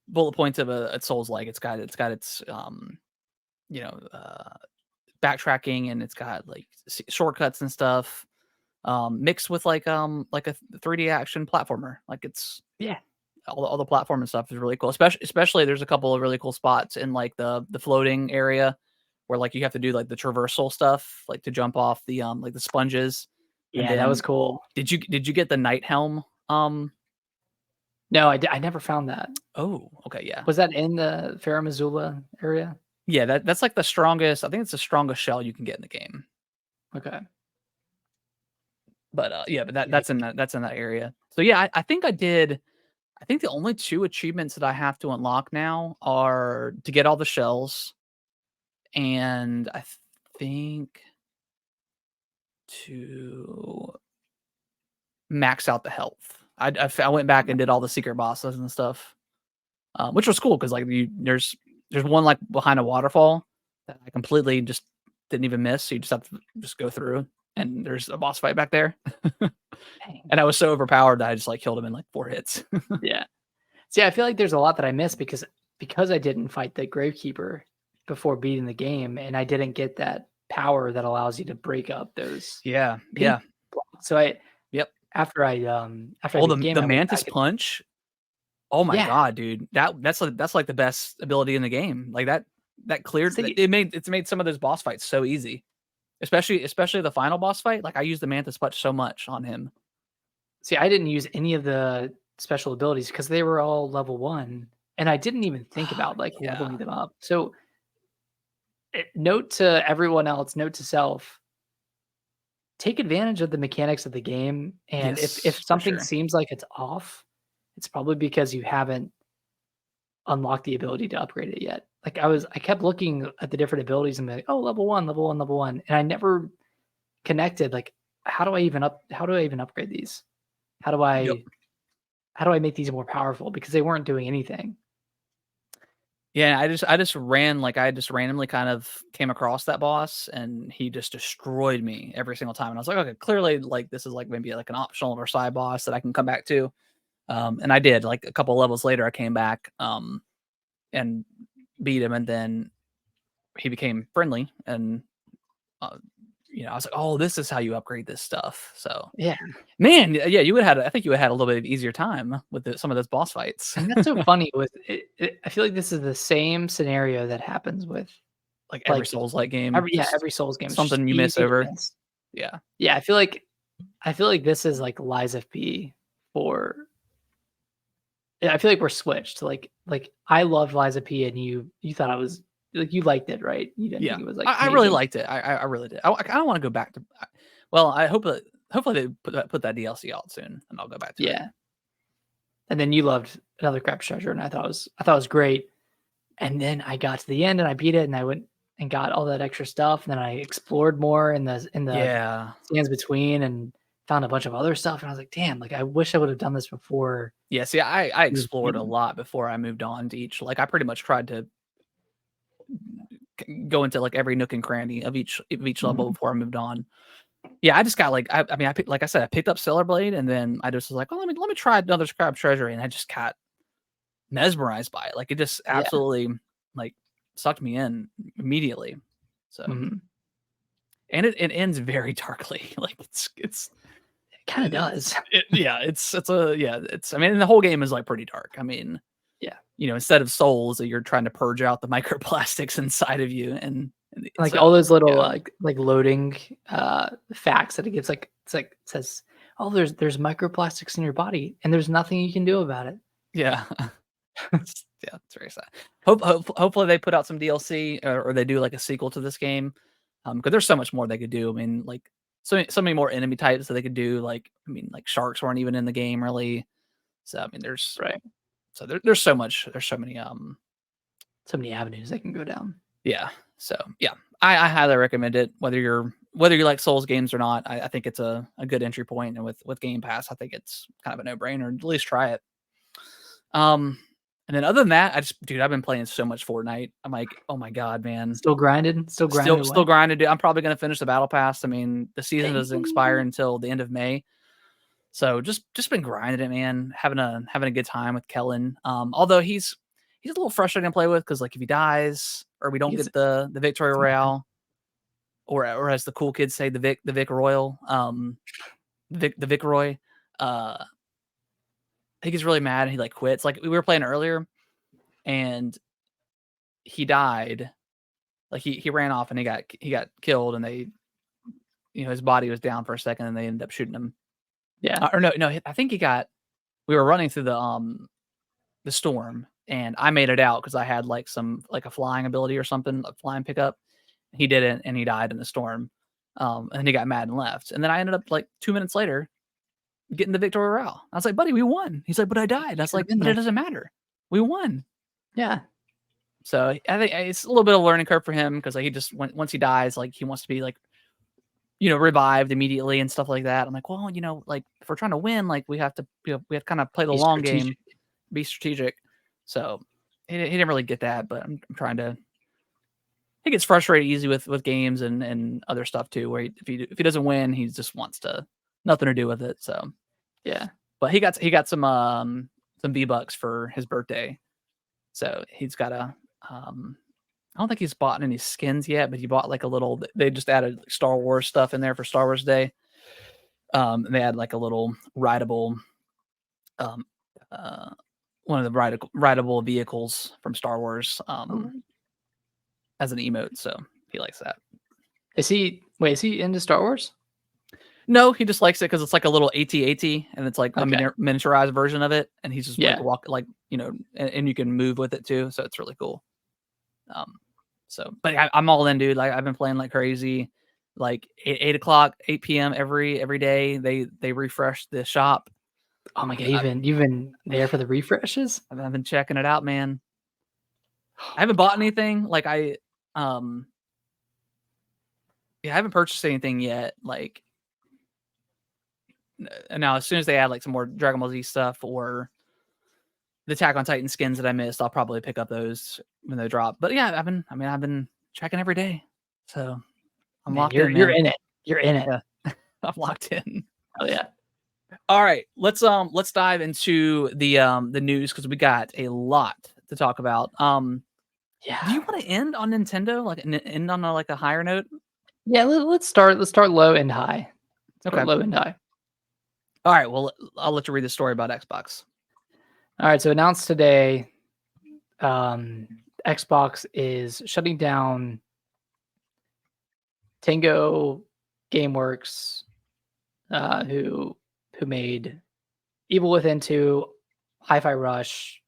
bullet points of a Souls like. It's got its you know backtracking and it's got like shortcuts and stuff. Mixed with like a 3D action platformer. Like it's Yeah. all the platform and stuff is really cool. Especially there's a couple of really cool spots in like the floating area where like you have to do like the traversal stuff, like to jump off the like the sponges. And Yeah, that was then cool. did you get the night helm? No, I never found that. Oh, okay, yeah. Was that in the Farah Missoula area? Yeah, that's like the strongest. I think it's the strongest shell you can get in the game. Okay. But yeah, but Yeah. that's in that area. So yeah, I think I did. I think the only two achievements that I have to unlock now are to get all the shells, and I think to max out the health. I went back and did all the secret bosses and stuff, which was cool because like there's one like behind a waterfall that I completely just didn't even miss. So you just have to just go through, and there's a boss fight back there. Dang. And I was so overpowered that I just like killed him in like 4 hits. Yeah. See, I feel like there's a lot that I missed because I didn't fight the Gravekeeper before beating the game, and I didn't get that power that allows you to break up those Yeah, pink yeah, blocks. So I yep. after I Oh, beat the game, the I went mantis back and punch. Oh my yeah. god, dude. That's like the best ability in the game. Like that cleared See, it's made some of those boss fights so easy. especially the final boss fight. Like I used the Mantis Punch so much on him. See, I didn't use any of the special abilities because they were all level 1, and I didn't even think about, like, Yeah. leveling them up. So, note to everyone else, note to self, take advantage of the mechanics of the game, and if Yes, for something sure. seems like it's off, it's probably because you haven't unlocked the ability to upgrade it yet. Like, I kept looking at the different abilities and be like, "Oh, level 1, level 1, level 1," and I never connected, like, how do I even upgrade these? How do Yep. I how do I make these more powerful? Because they weren't doing anything. Yeah, I just ran like I just randomly kind of came across that boss and he just destroyed me every single time. And I was like, okay, clearly like this is like maybe like an optional or side boss that I can come back to. And I did like a couple levels later, I came back and beat him, and then he became friendly. And uh, I was like, oh, this is how you upgrade this stuff. So Yeah. man, yeah, you would have had I think you would have had a little bit of easier time with some of those boss fights. And that's so funny with it, I feel like this is the same scenario that happens with, Like every like, Souls like game, just every Souls game. It's just something you miss easy to over. miss. Yeah. Yeah, I feel like this is like Lies of P for yeah, I feel like we're switched. Like I loved Lies of P and you thought it was like you liked it, right? You didn't Yeah, think it was like I really amazing. liked it. I really did. I kinda wanna go back to well, I hope that hopefully they put that DLC out soon, and I'll go back to it. Yeah. And then you loved Another Crap's Treasure, and I thought it was great. And then I got to the end and I beat it and I went and got all that extra stuff. And then I explored more in the Yeah. sands between and found a bunch of other stuff. And I was like, damn, like I wish I would have done this before. Yeah, see, I It was explored a beginning. lot before I moved on to each like, I pretty much tried to go into, like, every nook and cranny of each level Mhm. before I moved on. Yeah, I just got, like I mean, I picked like I said, I picked up Stellar Blade, and then I just was like, "Oh, let me try another Scrap Treasury," and I just got mesmerized by it. Like, it just Yeah. absolutely, like, sucked me in immediately. So Mhm. and it ends very darkly. Like it's It kind of does. yeah, it's a yeah, it's I mean the whole game is like pretty dark. I mean, Yeah. instead of souls that you're trying to purge out the microplastics inside of you and Like so all those little yeah. like loading facts that it gives like it's like it says, oh, there's microplastics in your body and there's nothing you can do about it. Yeah. Yeah, it's very sad. Hopefully they put out some DLC or they do like a sequel to this game. Because there's so much more they could do. I mean, like so many more enemy types that they could do. Like I mean, like sharks weren't even in the game really. So I mean, Right. there's so much. There's so many. So many avenues they can go down. Yeah. So yeah, I highly recommend it. Whether you like Souls games or not, I think it's a good entry point. And with Game Pass, I think it's kind of a no brainer. At least try it. And then other than that, dude, I've been playing so much Fortnite. I'm like, oh my god, man, Still grinding still away. grinding. Dude. I'm probably gonna finish the battle pass. I mean, the season doesn't expire Dang. until the end of May. So just been grinding it, man. Having a good time with Kellen. Although he's a little frustrating to play with because like if he dies or we don't It's get the Victory it's mad. Royale, or as the cool kids say, the Vic Royal, the Vic Roy, he gets really mad and he like quits. Like we were playing earlier and he died. Like he ran off and he got killed and they his body was down for a second and they ended up shooting him. Yeah. Or no, I think we were running through the storm and I made it out because I had like a flying ability or something, a flying pickup. He didn't and he died in the storm. And he got mad and left. And then I ended up like 2 minutes later getting the Victory Royale. I was like, buddy, we won. He's like, but I died. I You was should like, have been but it there. doesn't matter. We won. Yeah. So I think it's a little bit of a learning curve for him because like he just once he dies, like he wants to be like revived immediately and stuff like that. I'm like, well, like if we're trying to win, like we have to we have to kind of play the Be long strategic. game, be strategic. So he didn't really get that, but I'm trying to. He gets frustrated easy with games and other stuff too, where if he doesn't win, he just wants to nothing to do with it. So, Yeah. but he got some V-Bucks for his birthday, so he's got a I don't think he's bought any skins yet, but he bought like a little. They just added like Star Wars stuff in there for Star Wars Day. And they had like a little rideable, um, uh, one of the rideable vehicles from Star Wars Oh, as an emote. So he likes that. Is he into Star Wars? No, he just likes it because it's like a little AT-AT, and it's like a Okay. miniaturized version of it, and he's just like Yeah. and you can move with it too, so it's really cool. But I'm all in, dude. Like I've been playing like crazy. Like 8 p.m. every day. They refresh the shop. Oh my god, you've been there for the refreshes? I've been checking it out, man. I haven't bought anything. Like I haven't purchased anything yet. Like now, as soon as they add like some more Dragon Ball Z stuff or the Attack on Titan skins that I missed, I'll probably pick up those when they drop. But yeah, I've been checking every day, so I'm Man, locked in, you're man. in it. You're in it. Yeah, I'm locked in. Oh yeah. All right, let's dive into the news because we got a lot to talk about. Do you Yeah. want to end on Nintendo, like end on a higher note? Yeah, let's start low and high. Okay. Low and high. All right. Well, I'll let you read the story about Xbox. All right, so announced today, Xbox is shutting down Tango Gameworks, who made Evil Within 2, Hi-Fi Rush,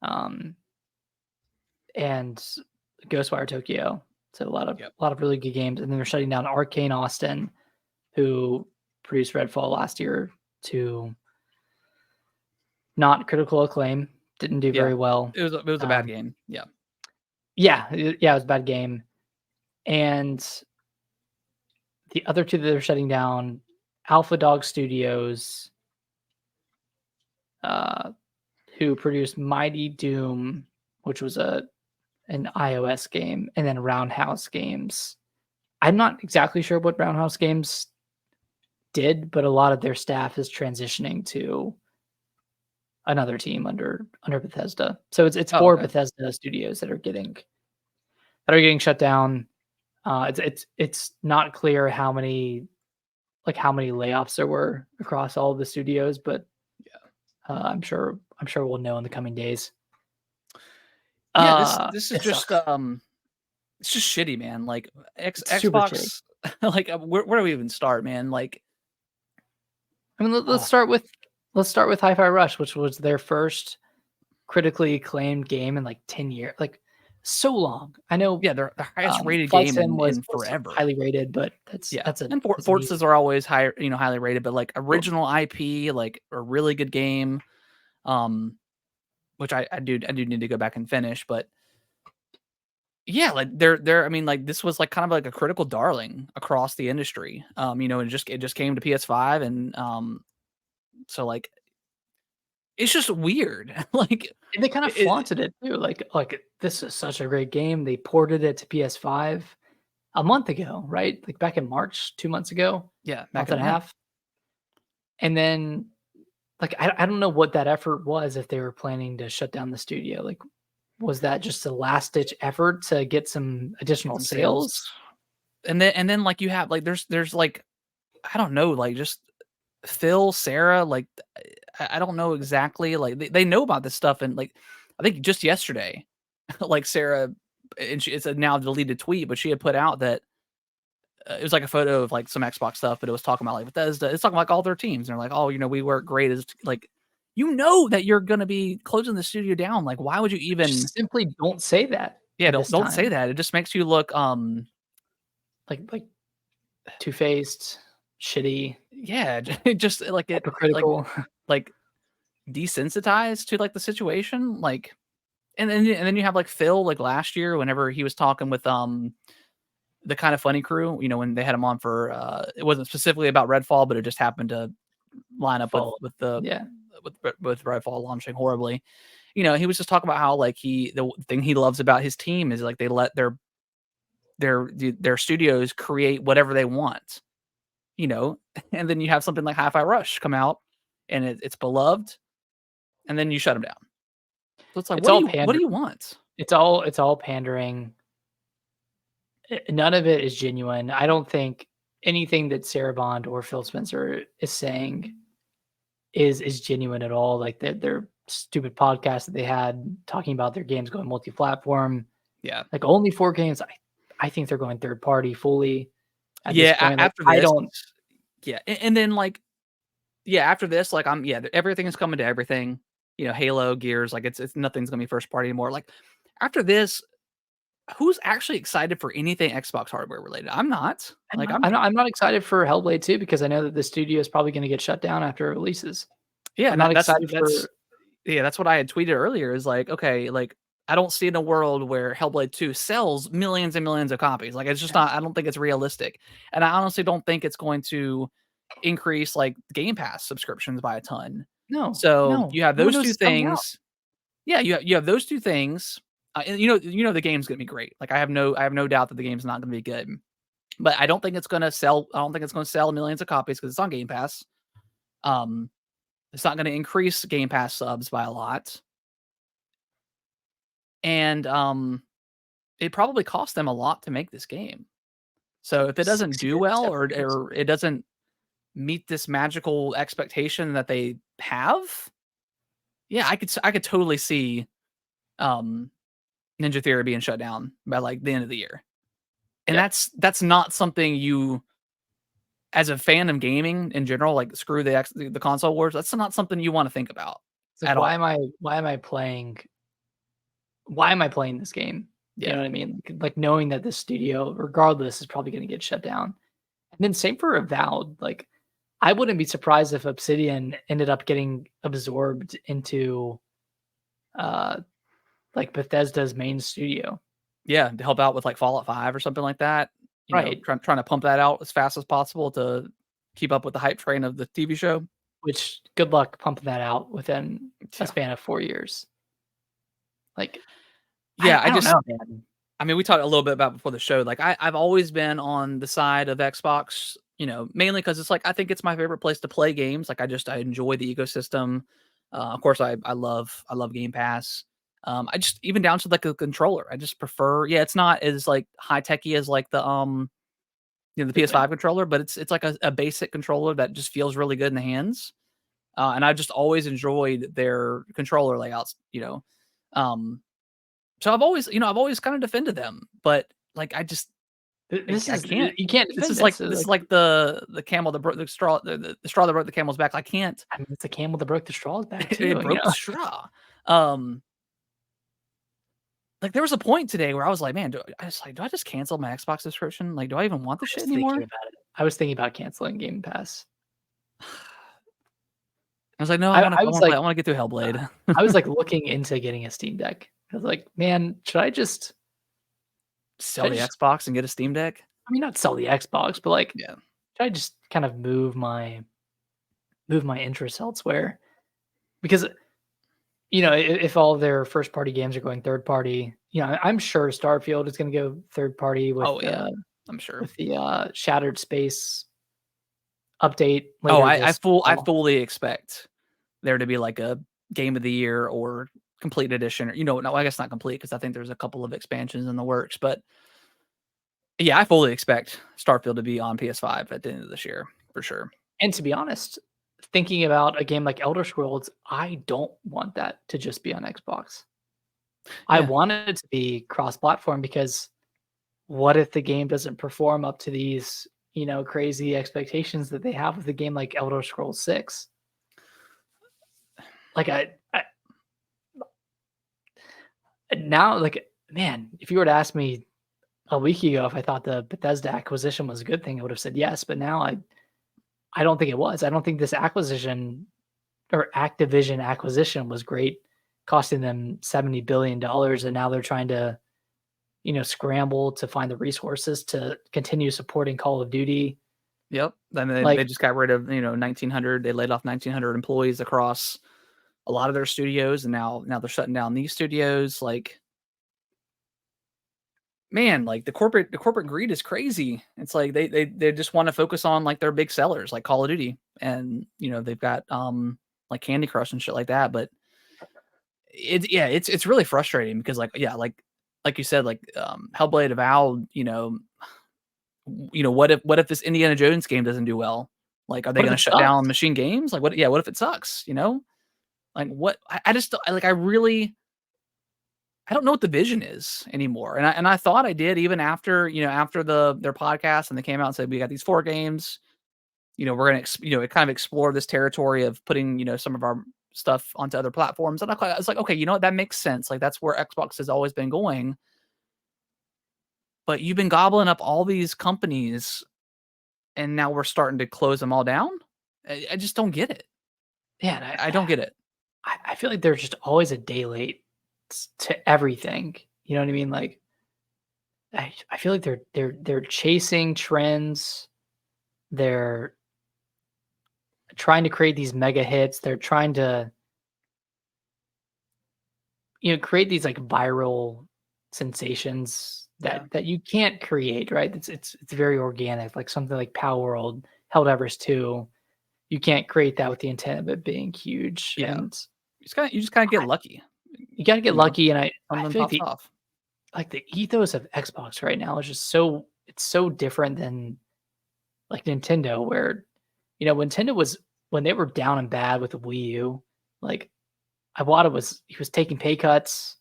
and Ghostwire Tokyo. So a lot of really good games, and then they're shutting down Arcane Austin, who produced Redfall last year, to not critical acclaim. Didn't do very well. It was a bad game. Yeah. Yeah, it was a bad game. And the other two that they're shutting down, Alpha Dog Studios, who produced Mighty Doom, which was an iOS game, and then Roundhouse Games. I'm not exactly sure what Roundhouse Games did, but a lot of their staff is transitioning to another team under Bethesda. So it's four Bethesda studios that are getting shut down. It's not clear how many layoffs there were across all of the studios, but I'm sure we'll know in the coming days. Yeah, this is just sucks. it's just shitty, man. Like Xbox, like where do we even start, man? Like, I mean, let's start with Hi-Fi Rush, which was their first critically acclaimed game in like 10 years, like so long. I know. Yeah, they're the highest rated Flight game Sim was forever. highly rated, but that's and Forza's are always higher, highly rated, but like original IP, like a really good game, which I do need to go back and finish, but yeah, like they're I mean, like this was like kind of like a critical darling across the industry. It just came to PS5 and so like it's just weird. Like and they kind of flaunted it too. Like this is such a great game. They ported it to PS5 a month ago, right? Like back in March, 2 months ago. Yeah, month and a half. And then like I don't know what that effort was, if they were planning to shut down the studio. Like, was that just a last ditch effort to get some additional sales? And then like you have like there's like I don't know, like just Phil, Sarah, like I don't know exactly. Like they know about this stuff, and like I think just yesterday, like Sarah, and it's a now deleted tweet, but she had put out that it was like a photo of like some Xbox stuff, but it was talking about like Bethesda. It's talking about like all their teams, and they're like, oh, we work great as like, that you're gonna be closing the studio down. Like, why would you even Just simply don't say that? Yeah, don't say that. It just makes you look like two-faced, shitty. Yeah, just like it hypocritical. like desensitized to like the situation. Like, and then you have like Phil, like last year whenever he was talking with the Kind of Funny crew, when they had him on for it wasn't specifically about Redfall, but it just happened to line up with Redfall launching horribly. He was just talking about how like the thing he loves about his team is like they let their studios create whatever they want, and then you have something like Hi-Fi Rush come out and it's beloved, and then you shut them down. So it's like, what do you want? It's all pandering. None of it is genuine. I don't think anything that Sarah Bond or Phil Spencer is saying is genuine at all. Like their stupid podcast that they had talking about their games going multi-platform. Yeah, like only 4 games. I think they're going third party fully at this Yeah, point. Like, after I this, don't. yeah, and then like yeah, after this, like everything is coming to everything. Halo, Gears, like it's nothing's gonna be first party anymore. Like after this, who's actually excited for anything Xbox hardware related? I'm not. Like I'm not excited for Hellblade 2 because I know that the studio is probably going to get shut down after it releases. yeah, I'm and not that's excited that's for. yeah, that's what I had tweeted earlier. Is like okay, like I don't see in a world where Hellblade 2 sells millions and millions of copies. Like it's just not. I don't think it's realistic, and I honestly don't think it's going to increase like Game Pass subscriptions by a ton. No, So no, you have no one those knows two it's coming out. things. Yeah, you have those two things, and the game's gonna be great. Like I have no doubt that the game's not gonna be good, but I don't think it's gonna sell. I don't think it's gonna sell millions of copies because it's on Game Pass. Um, it's not gonna increase Game Pass subs by a lot, and it probably cost them a lot to make this game. So if it doesn't 6 do years, well 7 or years. it doesn't meet this magical expectation that they have, yeah, I could totally see um Ninja Theory being shut down by like the end of the year. And Yeah. that's not something you as a fan of gaming in general, like screw the console wars, that's not something you want to think about It's like, at all. why am I playing this game? You Yeah. know what I mean? Like knowing that this studio, regardless, is probably going to get shut down. And then same for Avowed. Like, I wouldn't be surprised if Obsidian ended up getting absorbed into uh like Bethesda's main studio. Yeah, to help out with like Fallout 5 or something like that. Right. Trying to pump that out as fast as possible to keep up with the hype train of the TV show. Which good luck pumping that out within a Yeah. span of 4 years. Like, Yeah, I don't know, man. I mean, we talked a little bit about before the show. Like, I've always been on the side of Xbox, mainly because it's like I think it's my favorite place to play games. Like, I enjoy the ecosystem. Of course, I love Game Pass. I just even down to like a controller. I just prefer. Yeah, it's not as like high techy as like the Big win. PS5 controller, but it's like a basic controller that just feels really good in the hands. And I've just always enjoyed their controller layouts. Um, so I've always kind of defended them, but like This I is can't. you can't This defend is like this. this is Like, like the camel that broke the straw, the straw that broke the camel's back. I can't. I mean, it's a camel that broke the straw's back too, It broke the straw. Um, like there was a point today where I was like, man, do I just cancel my Xbox subscription? Like, do I even want this shit anymore? I was thinking about canceling Game Pass. I was like, no, I I want to. I I was want to play. like I want to get through Hellblade. I was, like, looking into getting a Steam Deck. I was like, "Man, should Sell I the just" Xbox and get a Steam Deck. I mean, not sell the Xbox, but, like, Yeah. should I just kind of move my interests elsewhere? Because, if all their first party games are going third party, I'm sure Starfield is gonna go third party Oh yeah, I'm sure. with the, Shattered Space update Oh, later this I fall. fully expect there to be like a game of the year or complete edition, or no, I guess not complete because I think there's a couple of expansions in the works, but yeah, I fully expect Starfield to be on PS5 at the end of this year for sure. And to be honest, thinking about a game like Elder Scrolls, I don't want that to just be on Xbox. I Yeah, want it to be cross-platform because what if the game doesn't perform up to these, crazy expectations that they have with a game like Elder Scrolls 6? Like I now like man, if you were to ask me a week ago if I thought the Bethesda acquisition was a good thing, I would have said yes, but now I don't think it was. I don't think this acquisition or Activision acquisition was great, costing them $70 billion, and now they're trying to, scramble to find the resources to continue supporting Call of Duty. yep. And they Like, just got rid of 1,900. They laid off 1,900 employees across a lot of their studios, and now they're shutting down these studios. Like, man, like the corporate greed is crazy. It's like they just want to focus on like their big sellers, like Call of Duty, and they've got like Candy Crush and shit like that. But it's really frustrating because like you said, like Hellblade Avowed, what if this Indiana Jones game doesn't do well? Like, are they what if going it to shut sucks? down Machine Games? Like, what if it sucks? Like, what? I just like I really I don't know what the vision is anymore. And I thought I did even after, after their podcast and they came out and said, we got these 4 games, we're going to, kind of explore this territory of putting, some of our stuff onto other platforms. And I was like, okay, you know what? That makes sense. Like that's where Xbox has always been going. But you've been gobbling up all these companies and now we're starting to close them all down. I just don't get it. Yeah, and I don't get it. I feel like they're just always a day late to everything. You know what I mean? Like I feel like they're chasing trends. They're trying to create these mega hits. They're trying to create these like viral sensations Yeah. that you can't create, right? It's very organic, like something like Power World, Helldivers 2. You can't create that with the intent of it being huge, Yeah. and You just kind of get lucky. you got to get lucky. And I Something feel like pops off. the ethos of Xbox right now is just it's so different than like Nintendo, where Nintendo was when they were down and bad with the Wii U, like Iwata he was taking pay cuts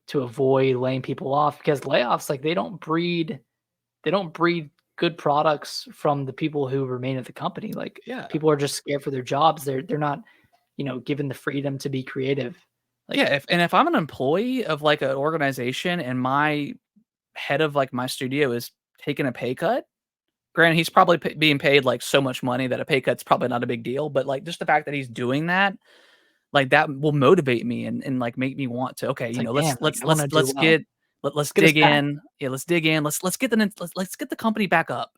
to avoid laying people off because layoffs, like they don't breed good products from the people who remain at the company. Like Yeah. people are just scared for their jobs. They're not, given the freedom to be creative. Like Yeah, if I'm an employee of like an organization and my head of like my studio is taking a pay cut, granted he's probably being paid like so much money that a pay cut's probably not a big deal, but like just the fact that he's doing that, like that will motivate me and like make me want to, okay, it's like, let's damn, like let's I want let's to do let's well. get let's Get us dig back. in. Yeah, let's dig in. Let's get let's get the company back up,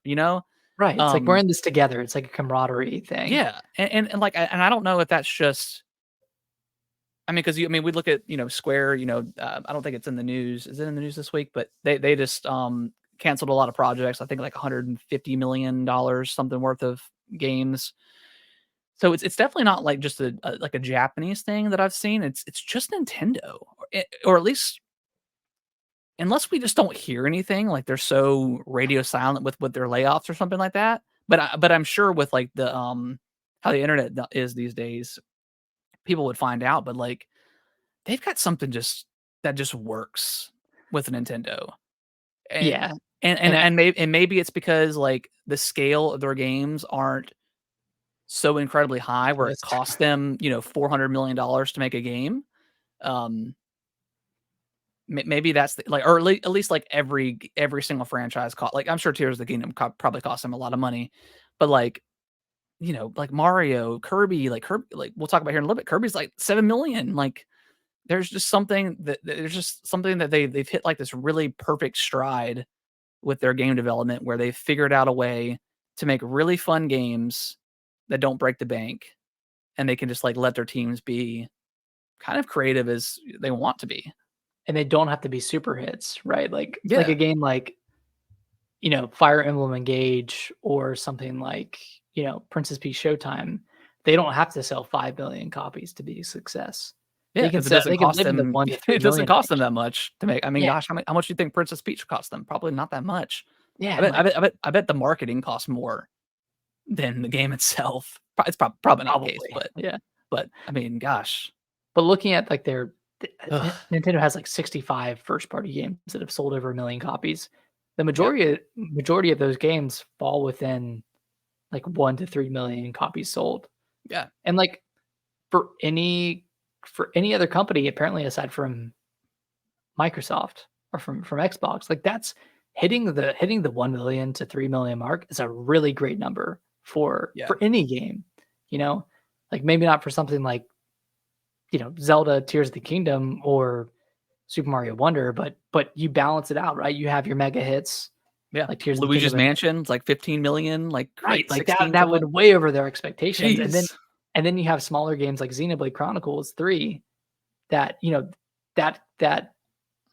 Right. It's like we're Um in this together. It's like a camaraderie thing. yeah, and like and I don't know if that's just I mean, because we look at Square. I don't think it's in the news. Is it in the news this week? But they just canceled a lot of projects. I think like $150 million something worth of games. So it's definitely not like just like a Japanese thing that I've seen. It's just Nintendo, or at least unless we just don't hear anything, like they're so radio silent with their layoffs or something like that. But I'm sure with like the how the internet is these days, people would find out. But like they've got something that just works with Nintendo. And Yeah. and And and and, may, and maybe it's because like the scale of their games aren't so incredibly high where it costs them, $400 million to make a game. Um maybe that's like, or at least like every single franchise cost, like I'm sure Tears of the Kingdom probably cost them a lot of money, but like like Mario, Kirby, like we'll talk about here in a little bit. Kirby's like 7 million. Like there's just something that they've hit like this really perfect stride with their game development where they've figured out a way to make really fun games that don't break the bank, and they can just like let their teams be kind of creative as they want to be. they don't have to be super hits, right? Like Yeah. a game like, Fire Emblem Engage or something like, Princess Peach Showtime. They don't have to sell 5 billion copies to be a success. Yeah, because it doesn't They can cost live in the them 1 to 3 it doesn't million cost them range. that much to make. I mean, Yeah. gosh, how much do you think Princess Peach cost them? Probably not that much. Yeah. I And bet I like bet I bet I bet the marketing costs more than the game itself. It's probably not the case, probably. Yeah. but I mean, gosh. But looking at like Ugh. Nintendo has like 65 first party games that have sold over 1 million copies. The Yep. majority of those games fall within like 1 to 3 million copies sold. Yeah. And like for any other company, apparently aside from Microsoft or from Xbox, like that's hitting the 1 million to 3 million mark is a really great number for Yeah. any game, you know? Like maybe not for something like, Zelda Tears of the Kingdom or Super Mario Wonder, but you balance it out, right? You have your mega hits Yeah. like Tears of the Luigi's Kingdom and Mansion's like 15 million, like right, like that 16, that something like. went way over their expectations. And then Jeez. you have smaller games like Xenoblade Chronicles 3 that, that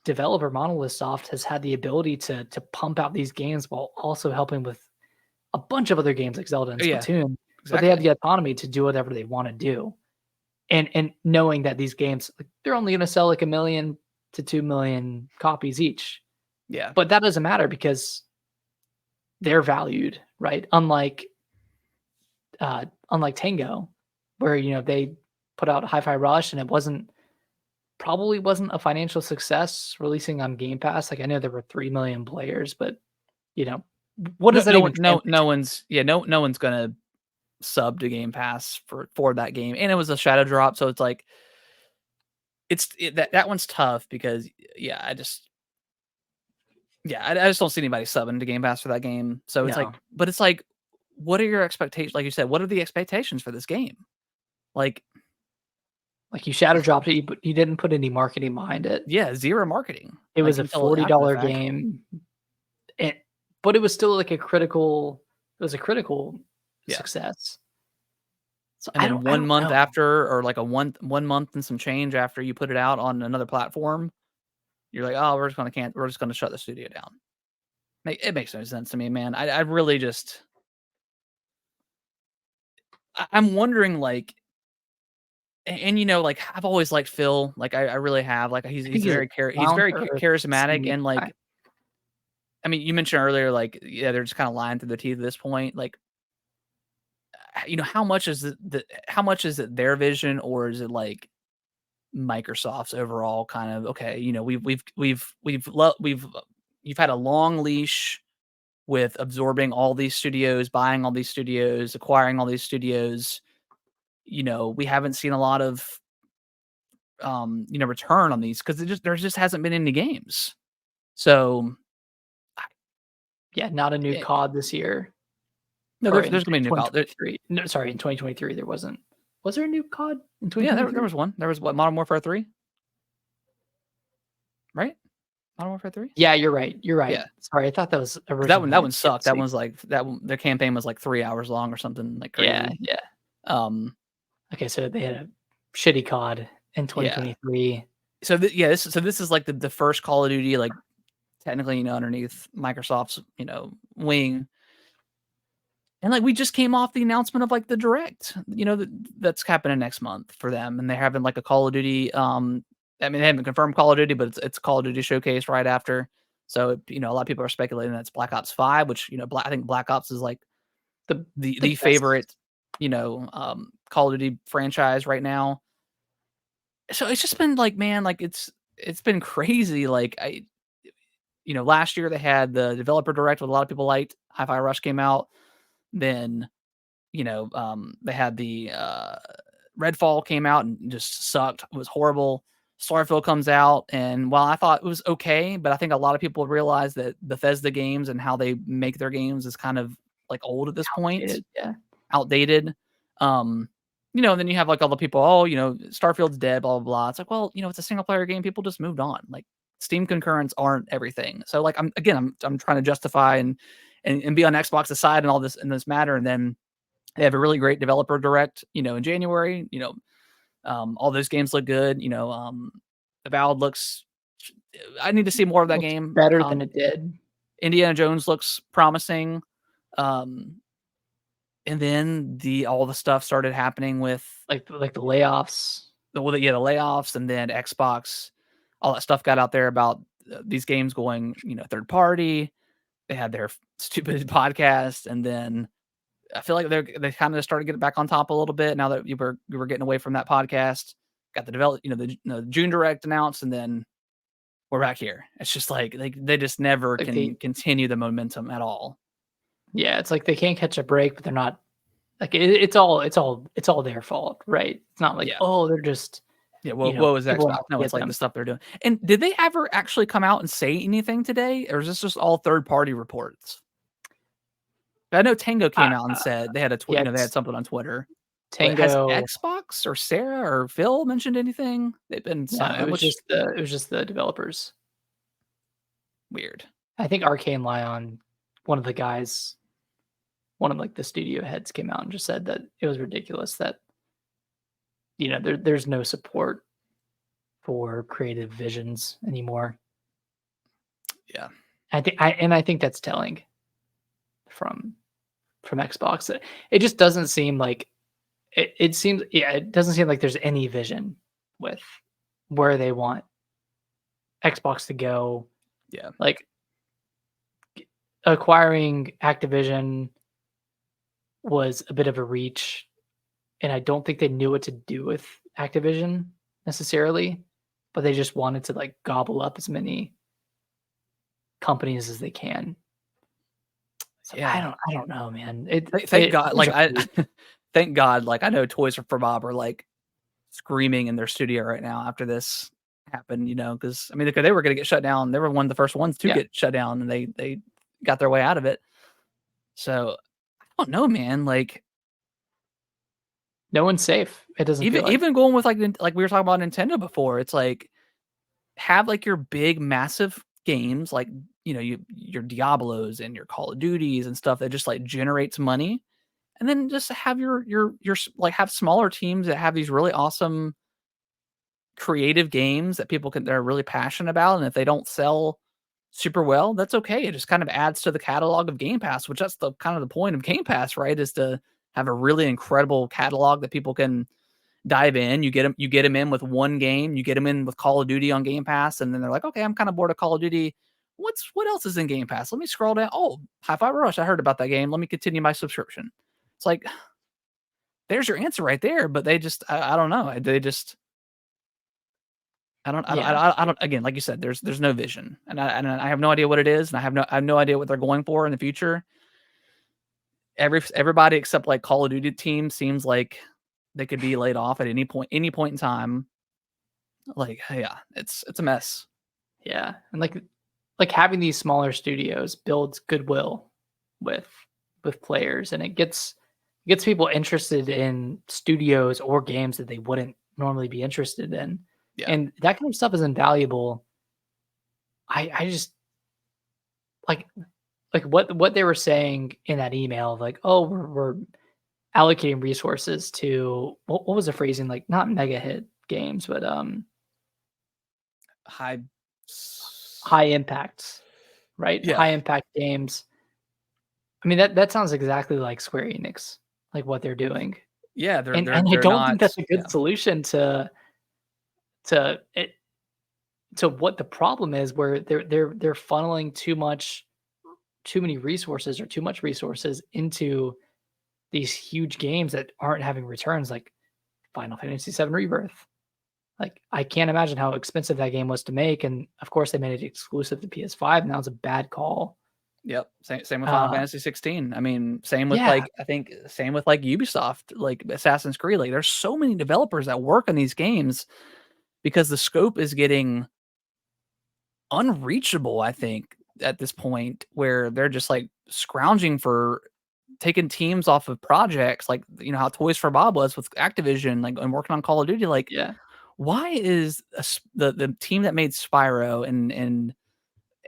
developer Monolith Soft has had the ability to pump out these games while also helping with a bunch of other games like Zelda and Yeah, Splatoon, but they have exactly. the autonomy to do whatever they want to do. And knowing that these games, like, they're only going to sell like 1 million to 2 million copies each. Yeah. But that doesn't matter because they're valued, right? Unlike Tango, where they put out Hi-Fi Rush and it wasn't probably wasn't a financial success releasing on Game Pass. Like I know there were 3 million players, but what does that even translate No to? one's no one's gonna sub to Game Pass for that game, and it was a shadow drop, so it's like that one's tough because I just don't see anybody subbing to Game Pass for that game. So it's No. like, but it's like, what are your expectations? Like you said, what are the expectations for this game? Like, Like you shadow dropped it, but you didn't put any marketing behind it. yeah, zero marketing. It Like was a until after the $40 fact. game. But it was still like it was a critical Yeah. success. So And then I one don't month know. after, or like one month and some change after you put it out on another platform, you're like, oh, we're just gonna shut the studio down. It makes no sense to me, man. I really just, I'm wondering, like, and like I've always liked Phil, like I really have, like I think he's a he's down very to earth, charismatic, senior and guy. like, I mean, you mentioned earlier, like, yeah, they're just kind of lying through the teeth at this point. Like, how much is how much is it their vision, or is it like Microsoft's overall kind of okay? You've had a long leash with absorbing all these studios, buying all these studios, acquiring all these studios. We haven't seen a lot of return on these because there just hasn't been any games. So Yeah, not a new eh, COD this year. no, Or there's in gonna be a new call. 2023. No, sorry, in 2023 there wasn't. Was there a new COD in Yeah, there 2023? was one. There was what, Modern Warfare 3, right? Modern Warfare 3? Yeah, you're right. You're right. Yeah. Sorry, I thought that was 'Cause original that one Hit sucked. That Streak. one's like that one, their campaign was like 3 hours long or something like Yeah, crazy. yeah. Um, Okay, so they had a shitty COD in yeah. 2023. So this is like the first Call of Duty, like, technically, underneath Microsoft's, wing. And, like, we just came off the announcement of, like, the Direct, that's happening next month for them, and they're having, like, a Call of Duty, I mean, they haven't confirmed Call of Duty, but it's a Call of Duty showcase right after. So, a lot of people are speculating that's Black Ops 5, which, I think Black Ops is, like, The the best. favorite, Call of Duty franchise right now. So it's just been like, man, like, it's been crazy. Like, last year they had the developer direct, what a lot of people liked. Hi-Fi Rush came out. Then, they had the Redfall came out and just sucked. It was horrible. Starfield comes out, and while I thought it was okay, but I think a lot of people realize that Bethesda games and how they make their games is kind of like old at this point, Yeah. outdated. Um, and then you have like all the people, oh, Starfield's dead, blah blah blah. It's like, well, it's a single player game. People just moved on. Like, Steam concurrents aren't everything. So like, I'm trying to justify and be on Xbox's side and all this in this matter. And then they have a really great developer direct, in January. All those games look good. Avowed looks. I need to see more of that Looks game. better than it did. Indiana Jones looks promising. Um, and then all the stuff started happening with Like the layoffs. the layoffs, and then Xbox, all that stuff got out there about these games going, third party. They had their stupid podcast, and then I feel like they kind of started getting back on top a little bit now that we were getting away from that podcast. Got the the June Direct announced, and then we're back here. It's just like they just never Like can continue the momentum at all. yeah, it's like they can't catch a break, but they're not like it's all their fault, right? It's not like, Yeah. oh, they're just Yeah, what was people Xbox? out to No, it's get like the them. stuff they're doing. And did they ever actually come out and say anything today, or is this just all third party reports? I know Tango Uh, came out and said they had yeah, they had it's something on Twitter. But has Tango. Xbox or Sarah or Phil mentioned anything? They've been No, silent, which it was just the developers. weird. I think Arcane Lion, one of the guys, one of like the studio heads came out and just said that it was ridiculous that there's no support for creative visions anymore. Yeah. I think that's telling from Xbox. It just doesn't seem like it seems it doesn't seem like there's any vision with where they want Xbox to go. Yeah. Like acquiring Activision was a bit of a reach, and I don't think they knew what to do with Activision necessarily. but they just wanted to like gobble up as many companies as they can. So Yeah. I don't know, man. Thank God, Games like, are I cool. thank God, like, I know Toys for Bob are, like, screaming in their studio right now after this happened, because I mean, they were gonna get shut down. They were one of the first ones to Yeah, get shut down, and they got their way out of it. So, I don't know, man, like, no one's safe. It doesn't even feel like. even going with, like we were talking about Nintendo before, it's like, have, like, your big, massive games, like, your Diablos and your Call of Duties and stuff that just, like, generates money, and then just have like, have smaller teams that have these really awesome creative games that they're really passionate about, and if they don't sell super well, that's okay. It just kind of adds to the catalog of Game Pass, which that's the kind of the point of Game Pass, right? Is to have a really incredible catalog that people can dive in. You get them in with one game, you get them in with Call of Duty on Game Pass, and then they're like, okay, I'm kind of bored of Call of Duty. What else is in Game Pass? Let me scroll down. Oh, Hi-Fi Rush. I heard about that game. Let me continue my subscription. It's like there's your answer right there, but they just I don't know. They just Yeah, I don't again, like you said, there's no vision, and I have no idea what it is, and I have no idea what they're going for in the future. Everybody except like Call of Duty team seems like they could be laid off at any point in time. Like, yeah, it's a mess. yeah, and like having these smaller studios builds goodwill with players, and it gets people interested in studios or games that they wouldn't normally be interested in, Yeah, and that kind of stuff is invaluable. I just like what they were saying in that email, like, oh, we're allocating resources to what was the phrasing, like not mega hit games, but high. high impact, right? Yeah, High impact games. I mean, that sounds exactly like Square Enix, like what they're doing. yeah, they're And they're I they're don't think not. that's a Yeah, good solution to it to what the problem is, where they're funneling too many resources or too much resources into these huge games that aren't having returns, like Final Fantasy VII Rebirth. Like, I can't imagine how expensive that game was to make, and of course they made it exclusive to PS5, and that was a bad call. yep. Same with Final Uh, Fantasy 16. I mean, same with yeah, like I think same with like Ubisoft, like Assassin's Creed. Like, there's so many developers that work on these games because the scope is getting unreachable, I think, at this point where they're just like scrounging for taking teams off of projects like how Toys for Bob was with Activision, like, and working on Call of Duty. Like, yeah. why is the team that made Spyro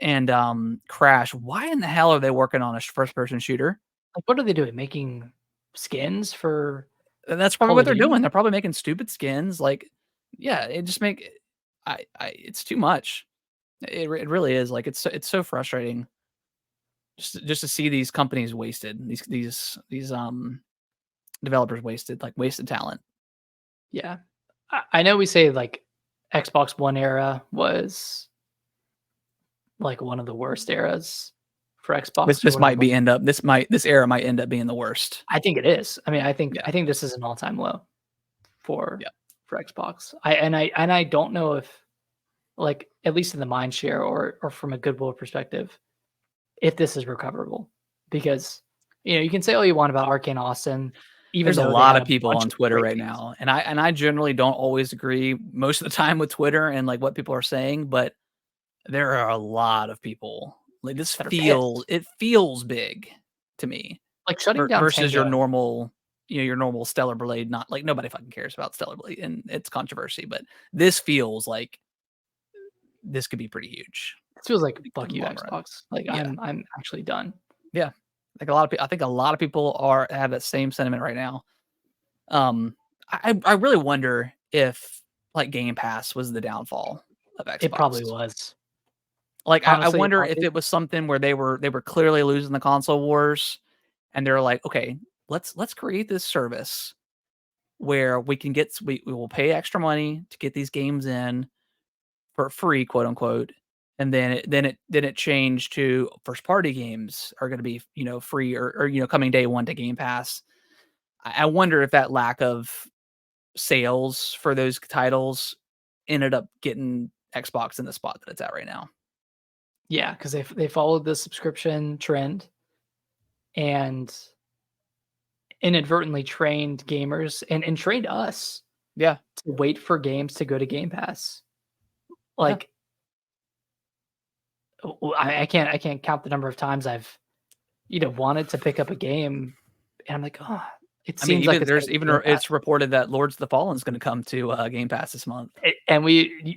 and Crash, why in the hell are they working on a first person shooter? Like, what are they doing? Making skins for And that's probably Call what of they're doing. Duty? They're probably making stupid skins. Like, yeah, it just it's too much. It really is. Like, it's so frustrating just to see these companies wasted, these developers wasted, like, wasted talent. Yeah. I know we say, like, Xbox One era was, like, one of the worst eras for This Xbox or this one of the might most. be end up this era might end up being the worst. I think it is. I mean, Yeah, I think this is an all-time low for yeah. Xbox. I don't know if, like, at least in the mind share or from a goodwill perspective, if this is recoverable. Because, you can say all you want about Arcane Austin, even There's a though they lot had of a people bunch on of Twitter great right games. now, and I generally don't always agree most of the time with Twitter and, like, what people are saying, but there are a lot of people. Like, That are pissed. it feels big to me Like, shutting down versus your Tango. normal, your normal Stellar Blade. Not like nobody fucking cares about Stellar Blade and its controversy, but this feels like this could be pretty huge It feels like, in "Fuck the you, long run. Xbox." Like, Yeah, I'm actually done. yeah. Like, I think a lot of people have that same sentiment right now. Um, I really wonder if, like, Game Pass was the downfall of It probably Xbox. was. Like, I Honestly, wonder if it was something where they were clearly losing the console wars, and they're like, "Okay, let's create this service where we will pay extra money to get these games in for free, quote unquote, and then it changed to first party games are gonna be, free or coming day one to Game Pass." I wonder if that lack of sales for those titles ended up getting Xbox in the spot that it's at right now. Yeah, because they followed the subscription trend and inadvertently trained gamers and trained us Yeah. to wait for games to go to Game Pass. Yeah. Like, I can't count the number of times I've wanted to pick up a game, and I'm like, oh, it I mean, seems like even it's gonna there's be even Game Pass. it's reported that Lords of the Fallen is going to come to Game Pass this month. And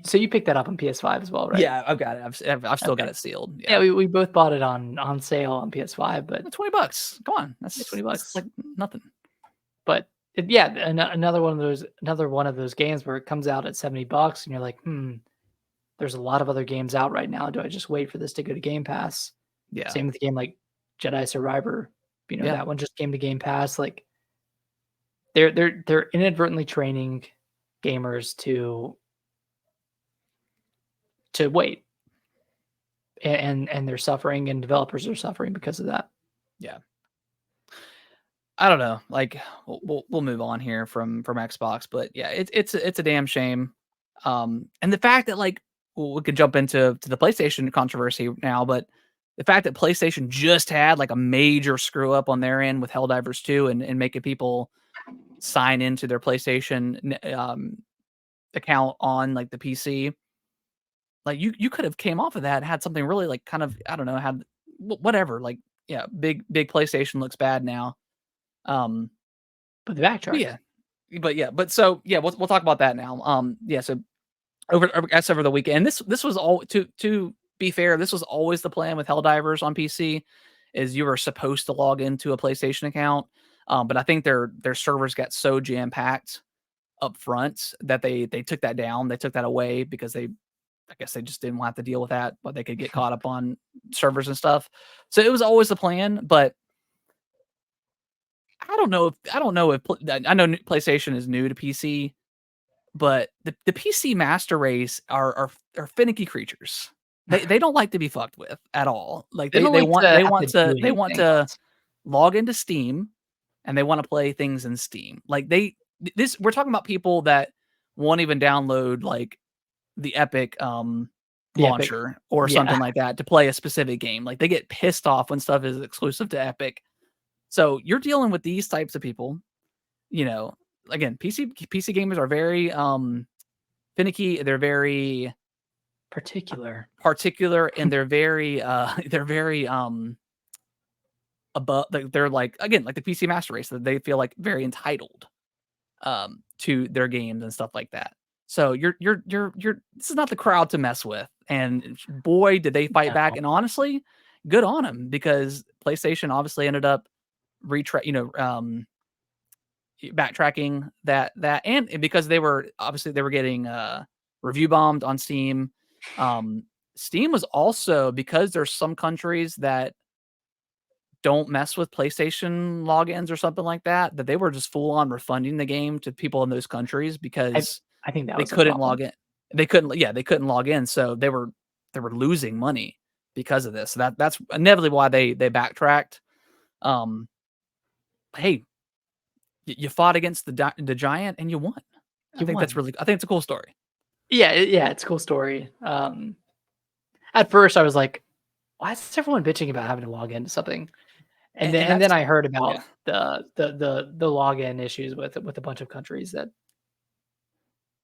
so you picked that up on PS5 as well, right? Yeah, I've got it. I've still got Okay. it sealed. Yeah, Yeah, we both bought it on sale on PS5, but $20. Come on, that's $20. that's like nothing. But yeah, another one of those games where it comes out at $70 and you're like, there's a lot of other games out right now. Do I just wait for this to go to Game Pass? Yeah, Same with the game like Jedi Survivor. yeah. That one just came to Game Pass. Like they're inadvertently training gamers to wait. And they're suffering, and developers are suffering because of that. Yeah. I don't know. Like we'll move on here from Xbox, but yeah, it's a damn shame. And the fact that like we could jump into the PlayStation controversy now, but the fact that PlayStation just had like a major screw up on their end with Helldivers 2 and making people sign into their PlayStation account on like the PC. Like you could have came off of that and had something really like kind of I don't know had whatever like yeah big PlayStation looks bad now. But the backtrack. But so yeah, we'll talk about that now. Yeah, so over the weekend, this was all to be fair, this was always the plan with Helldivers on PC, is you were supposed to log into a PlayStation account. But I think their servers got so jam packed up front that they took that down. They took that away because I guess they just didn't want to deal with that, but they could get caught up on servers and stuff. So it was always the plan, but I don't know if I know PlayStation is new to PC, but the PC master race are finicky creatures. They don't like to be fucked with at all. Like They don't like to have to do they want anything to else. log into Steam and they want to play things in Steam. Like we're talking about people that won't even download like the Epic The Epic. launcher or Yeah. something like that to play a specific game. Like they get pissed off when stuff is exclusive to Epic. So you're dealing with these types of people, again, PC gamers are very finicky, they're very Particular. and they're very above they're like again like the PC master race that they feel like very entitled to their games and stuff like that. So you're this is not the crowd to mess with. And boy, did they fight back. No. And honestly, good on them because PlayStation obviously ended up backtracking that and because they were getting review bombed on Steam. Steam was also because there's some countries that don't mess with PlayStation logins or something like that they were just full on refunding the game to people in those countries because I think that they was the couldn't problem. log in. They couldn't log in, so they were losing money because of this. So that's inevitably why they backtracked. Hey, you fought against the giant and you won. I think it's a cool story. Yeah, it's a cool story. At first I was like, why is everyone bitching about having to log into something? And then I heard about the login issues with a bunch of countries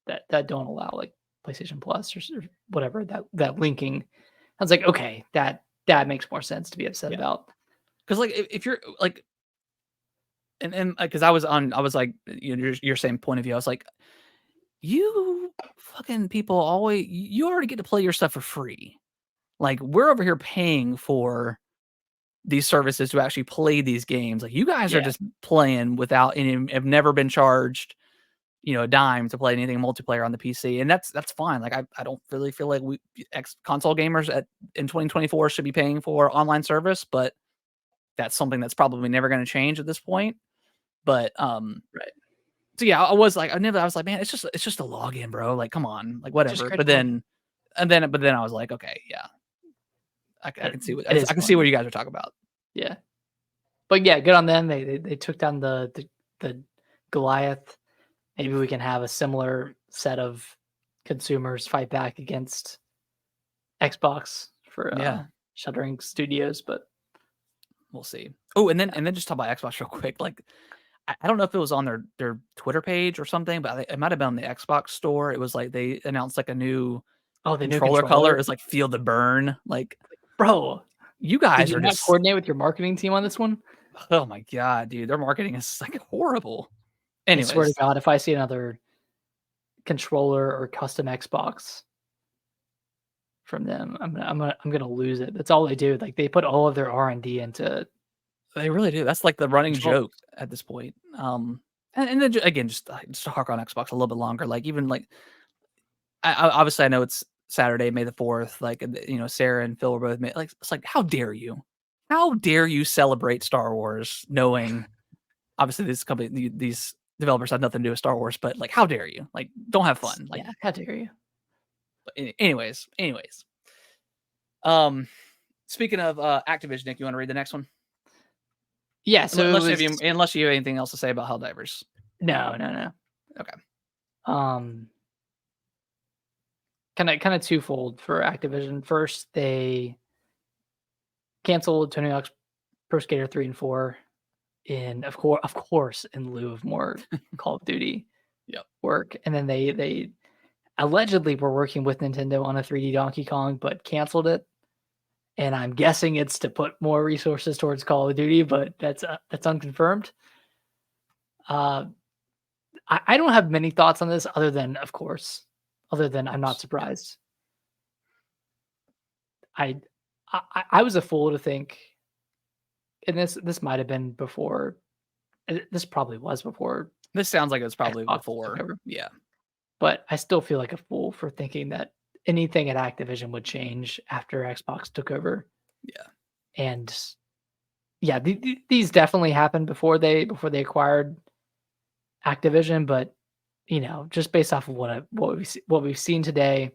that don't allow like PlayStation Plus or whatever that linking. I was like, okay, that makes more sense to be upset about. Because like if you're like, and because I was like your same point of view. I was like, you fucking people always you already get to play your stuff for free. Like we're over here paying for these services to actually play these games. Like you guys are just playing without any have never been charged, a dime to play anything multiplayer on the PC. And that's fine. Like I don't really feel like console gamers in 2024 should be paying for online service, but that's something that's probably never going to change at this point. But Right. so yeah, I was like, man, it's just a login, bro. Like, come on, like whatever. But then I was like, okay, yeah, I can see what I can see what you guys are talking about. Yeah, but yeah, good on them. They took down the Goliath. Maybe we can have a similar set of consumers fight back against Xbox for Yeah, shuttering studios, but we'll see. Oh, and then just talk about Xbox real quick. Like, I don't know if it was on their Twitter page or something, but it might have been on the Xbox store. It was like they announced like a new the new controller color. controller, Is like Feel the Burn. Like, bro. you Did guys you are not just, coordinate with your marketing team on this one? oh my god, dude, their marketing is like horrible. I swear to Anyways, God, if I see another controller or custom Xbox from them, I'm gonna lose it. That's all they do. Like they put all of their R&D into they really do. That's like the running controllers. joke at this point. And then again, just to hark on Xbox a little bit longer. Like even like obviously I know it's Saturday, May the 4th. Like Sarah and Phil were both like it's like how dare you? How dare you celebrate Star Wars knowing obviously this company these developers have nothing to do with Star Wars, but like how dare you? Like don't have fun. Like Yeah, how dare you? anyways. Um speaking of Activision, Nick, you want to read the next one? Yeah, so it was Unless you have anything else to say about Helldivers. no. Okay. Um, kind of twofold for Activision. First, they canceled Tony Hawk's Pro Skater 3 and 4 of course in lieu of more Call of Duty Yep. work. And then they allegedly were working with Nintendo on a 3D Donkey Kong, but canceled it. And I'm guessing it's to put more resources towards Call of Duty, but that's unconfirmed. I don't have many thoughts on this other than I'm not surprised. I was a fool to think, and this might have been before. This probably was before This sounds like it was probably Xbox took before. over, Yeah. but I still feel like a fool for thinking that anything at Activision would change after Xbox took over. Yeah. And yeah, these definitely happened before they acquired Activision, but just based off of what we've seen today,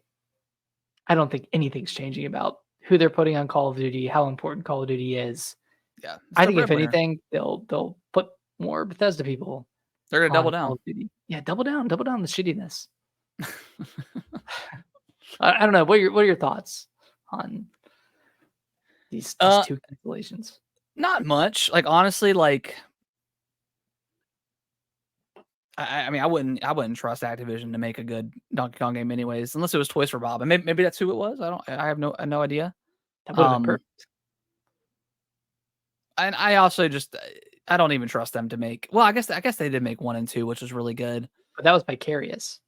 I don't think anything's changing about who they're putting on Call of Duty, how important Call of Duty is. Yeah. It's I the think if breadwinner. anything, they'll put more Bethesda people They're gonna double on Call down. of Duty. Yeah, double down the shittiness. I don't know. What are your thoughts on these two cancellations? Not much. Like honestly, like I mean, I wouldn't trust Activision to make a good Donkey Kong game anyways, unless it was Toys for Bob. And maybe that's who it was. I have no idea. That would have been perfect. And I also just I don't even trust them to make. Well, I guess they did make 1 and 2, which was really good. But that was Vicarious,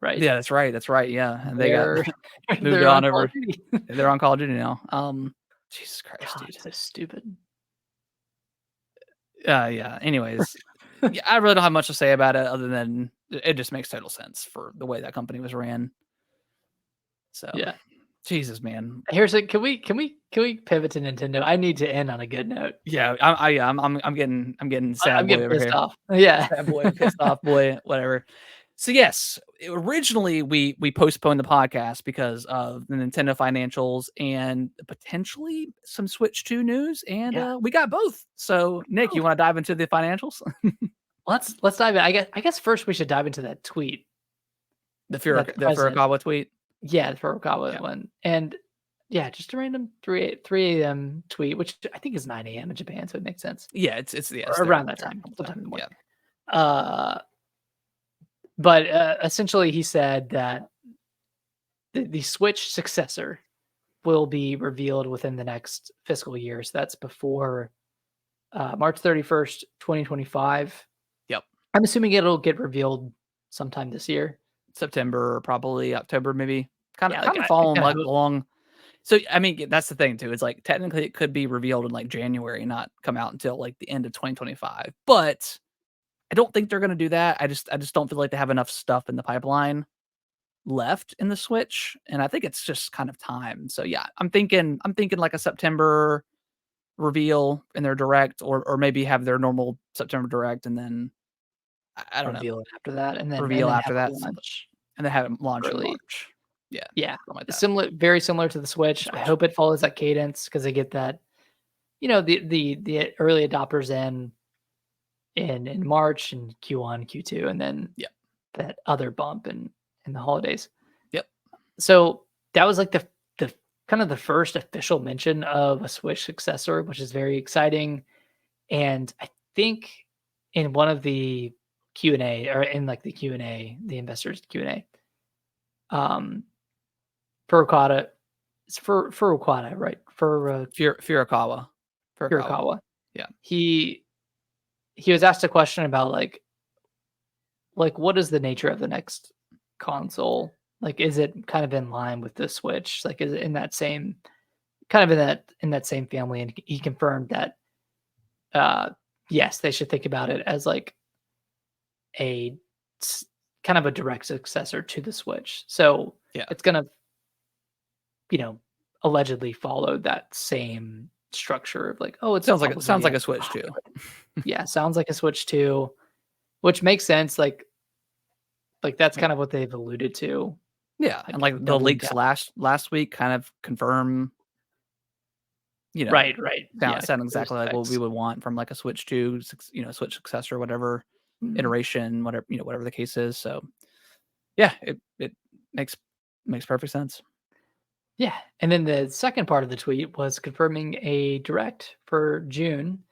right? Yeah, that's right. That's right. Yeah, and they got moved they're on Call over. of Duty. They're on Call of Duty now. Jesus Christ, God, dude. so stupid. Yeah. Anyways, yeah, I really don't have much to say about it other than it just makes total sense for the way that company was ran. So Yeah. Jesus, man. Here's it. Can we pivot to Nintendo? I need to end on a good note. Yeah, I'm getting sad I'm boy getting over pissed here. off. Yeah. Sad boy, pissed off boy, whatever. So yes, originally we postponed the podcast because of the Nintendo financials and potentially some Switch 2 news, and Yeah. we got both. So Nick, you want to dive into the financials? Let's dive in. I guess first we should dive into that tweet. The That the president- Furukawa tweet. Yeah, the Furukawa one. And yeah, just a random 3 a.m. tweet, which I think is 9 a.m. in Japan, so it makes sense. Yeah, it's around that time, sometime in the morning. But essentially he said that the Switch successor will be revealed within the next fiscal year. So that's before March 31st, 2025. Yep. I'm assuming it'll get revealed sometime this year. September or probably October, maybe. Kind of I following kinda like hope. along. So I mean, that's the thing too. It's like technically it could be revealed in like January, not come out until like the end of 2025. But I don't think they're gonna do that. I just don't feel like they have enough stuff in the pipeline left in the Switch, and I think it's just kind of time. So yeah, I'm thinking like a September reveal in their direct, or maybe have their normal September direct, and then I don't know, Reveal it after that, and then reveal have after a that, launch and then have it launch in early. March. Yeah, Yeah, something like that. similar, very similar to the Switch. I hope it follows that cadence because they get that, the early adopters in March and Q1, Q2, and then that other bump in the holidays. So that was like the kind of the first official mention of a Switch successor, which is very exciting. And I think in one of the Q&A, or in like the Q&A, the investors Q&A, Furukawa, it's Furukawa, right? Furukawa. Furukawa. Yeah. He was asked a question about like what is the nature of the next console? Like, is it kind of in line with the Switch? Like, is it in that same kind of in that same family? And he confirmed that yes, they should think about it as like a kind of a direct successor to the Switch. So Yeah. it's gonna, allegedly follow that same structure of like, oh, it's Sounds probably like a Switch too. yeah, sounds like a Switch 2, which makes sense. Like that's kind of what they've alluded to. Yeah, and like the doubling leaks down. last week kind of confirm, Right. Yeah, sound clear exactly like what we specs. would want from like a Switch 2, Switch successor, whatever Mhm. iteration, whatever the case is. So yeah, it makes perfect sense. Yeah, and then the second part of the tweet was confirming a direct for June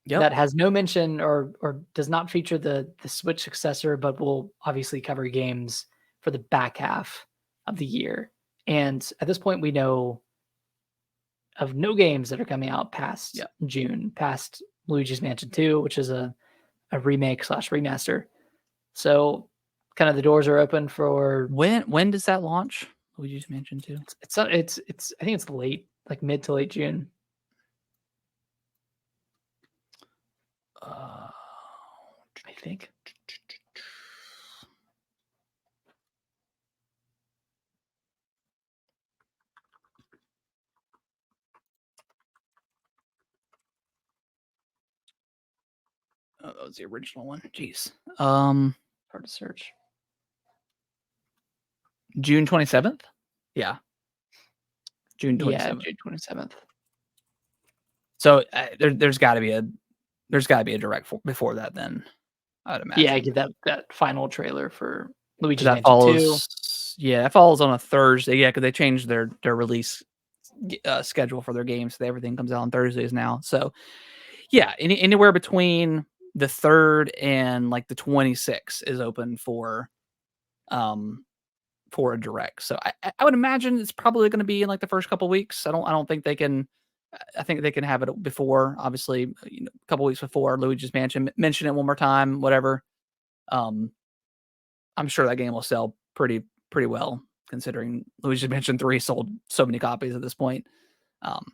Yep. that has no mention or does not feature the Switch successor, but will obviously cover games for the back half of the year. And at this point, we know of no games that are coming out past Yeah. June, past Luigi's Mansion 2, which is a remake slash remaster. So kind of the doors are open for When does that launch? Luigi's Mansion 2? it's I think it's late, like mid to late June. Uh, I think. oh, that was the original one. Jeez. Hard to search. June 27th? Yeah. June Yeah, 27th. June 27th. So there's got to be a direct before that. Then I'd Yeah, I imagine get that final trailer for because Luigi's that Mansion 2. follows. Yeah, that falls on a Thursday. Yeah, because they changed their release schedule for their games. So everything comes out on Thursdays now. So yeah, anywhere between the 3rd and like the 26th is open um for a direct. So I would imagine it's probably going to be in like the first couple weeks. I don't think they can. I think they can have it before, obviously, a couple weeks before Luigi's Mansion. Mention it one more time, whatever. Um, I'm sure that game will sell pretty well, considering Luigi's Mansion 3 sold so many copies at this point. Um,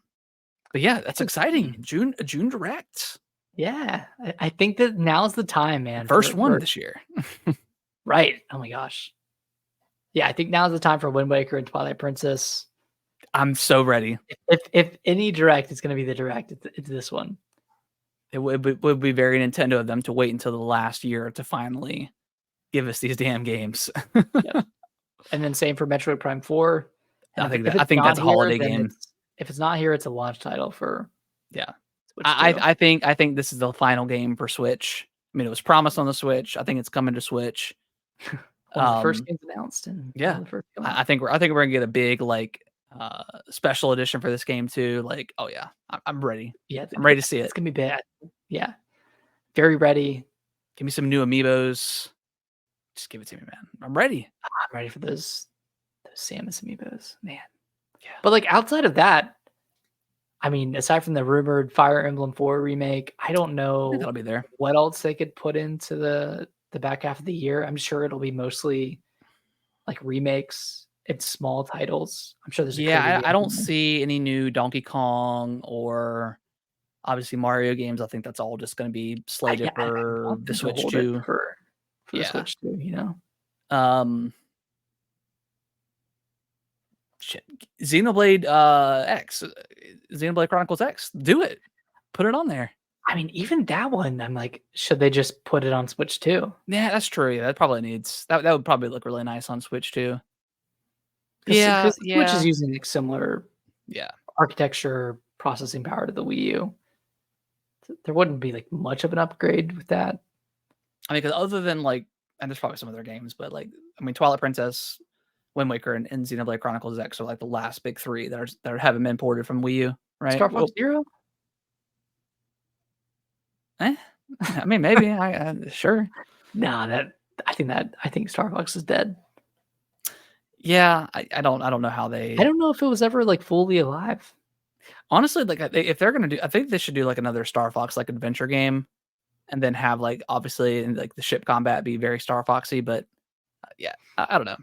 but yeah, that's exciting. June direct, Yeah, I think that now's the time, man. first one this year. Right. Oh my gosh. Yeah, I think now's the time for Wind Waker and Twilight Princess. I'm so ready. If any direct is going to be the direct, it's this one. It would be very Nintendo of them to wait until the last year to finally give us these damn games. Yep. And then same for Metroid Prime 4. And if I it's think not that's a here, holiday then game. if it's not here, it's a launch title for Yeah. Switch 2. I think this is the final game for Switch. I mean, it was promised on the Switch. I think it's coming to Switch. One of the first games announced and one Yeah. of the first to come I out. think we're gonna get a big like special edition for this game too. Like, oh yeah, I'm ready. Yeah, I'm ready to see it's it. gonna be bad. Yeah, very ready. Give me some new amiibos. Just give it to me, man. I'm ready. I'm ready for those Samus amiibos, man. Yeah. But like outside of that, I mean, aside from the rumored Fire Emblem 4 remake, I don't I think know that'll be there. what else they could put into the back half of the year. I'm sure it'll be mostly like remakes and small titles. I'm sure there's a Kirby Yeah, game. I don't see any new Donkey Kong or obviously Mario games. I think that's all just gonna be slated I for want the them to Switch hold it 2. for the Yeah. Switch too, you know? Um Shit. Xenoblade X, Xenoblade Chronicles X. Do it. Put it on there. I mean, even that one, I'm like, should they just put it on Switch too? Yeah, that's true. Yeah, that probably needs that would probably look really nice on Switch too. Because Yeah, the Switch is yeah, using like similar yeah. architecture, processing power to the Wii U. There wouldn't be like much of an upgrade with that. I mean, because other than like, and there's probably some other games, but like, I mean, Twilight Princess, Wind Waker and Xenoblade Chronicles X are like the last big three that haven't been ported from Wii U, right? Star Fox Zero? I mean, maybe. Sure. Nah, I think Star Fox is dead. Yeah, I don't know how they. I don't know if it was ever like fully alive. Honestly, like if they're gonna do, I think they should do like another Star Fox like adventure game, and then have like obviously and like the ship combat be very Star Foxy. But yeah, I don't know.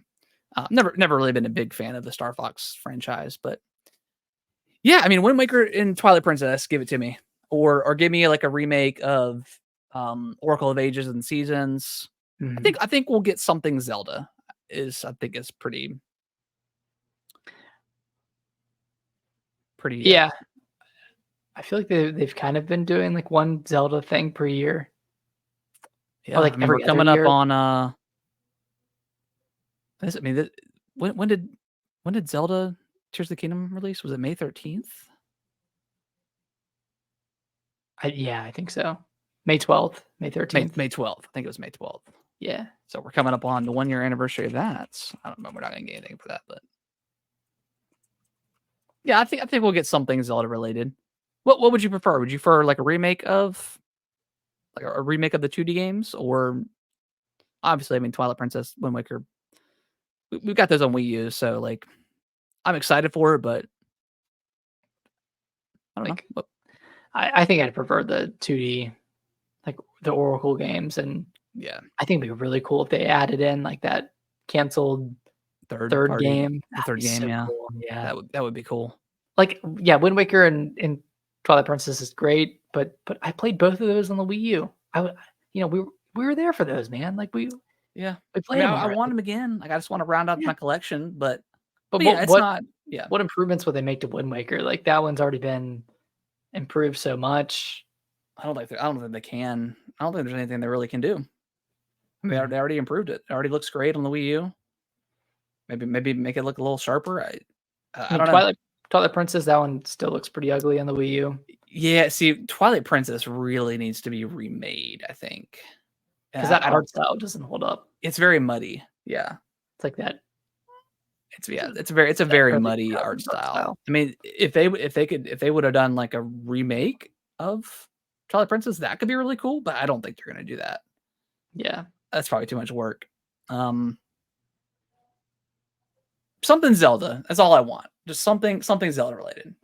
Never really been a big fan of the Star Fox franchise, but yeah, I mean, Wind Waker and Twilight Princess, give it to me, or give me like a remake of Oracle of Ages and Seasons. Mhm. I think we'll get something Zelda. I think is pretty Yeah. I feel like they've kind of been doing like one Zelda thing per year. yeah. Or like I mean, we're every other coming up year. on I mean, when did Zelda Tears of the Kingdom release? Was it May 13th? Yeah, I think so. May 12th, May 13th. May 12th. I think it was May 12th. Yeah. So we're coming up on the 1 year anniversary of that. I don't know. We're not gonna get anything for that, but yeah, I think we'll get something Zelda related. What would you prefer? Would you prefer like a remake of the 2D games, or obviously, I mean, Twilight Princess, Wind Waker. We've got those on Wii U, so like I'm excited for it, but I don't know. Like I think I'd prefer the 2D, like the Oracle games, and Yeah, I think it'd be really cool if they added in like that canceled third third party, game. the That'd third be game. so Yeah, cool. Yeah. that would be cool. Like yeah, Wind Waker and Twilight Princess is great, but I played both of those on the Wii U. We were there for those, man. Like we Yeah, I played mean, them I already. want them again. Like I just want to round out Yeah. my collection, but But yeah, what it's not. Yeah, what improvements would they make to Wind Waker? Like that one's already been improved so much. I don't think they can. I don't think there's anything they really can do. I mean, Mhm. they already improved it. It already looks great on the Wii U. Maybe make it look a little sharper. I I mean, don't know. Twilight Princess, that one still looks pretty ugly on the Wii U Yeah, see, Twilight Princess really needs to be remade, I think. because And that I don't. art style doesn't hold up. It's very muddy. Yeah, It's like that it's a that very early muddy art 2000s art style. style. I mean, if they would have done like a remake of Twilight Princess, that could be really cool. But I don't think they're gonna do that. Yeah. That's probably too much work. Something Zelda. That's all I want. Just something Zelda related.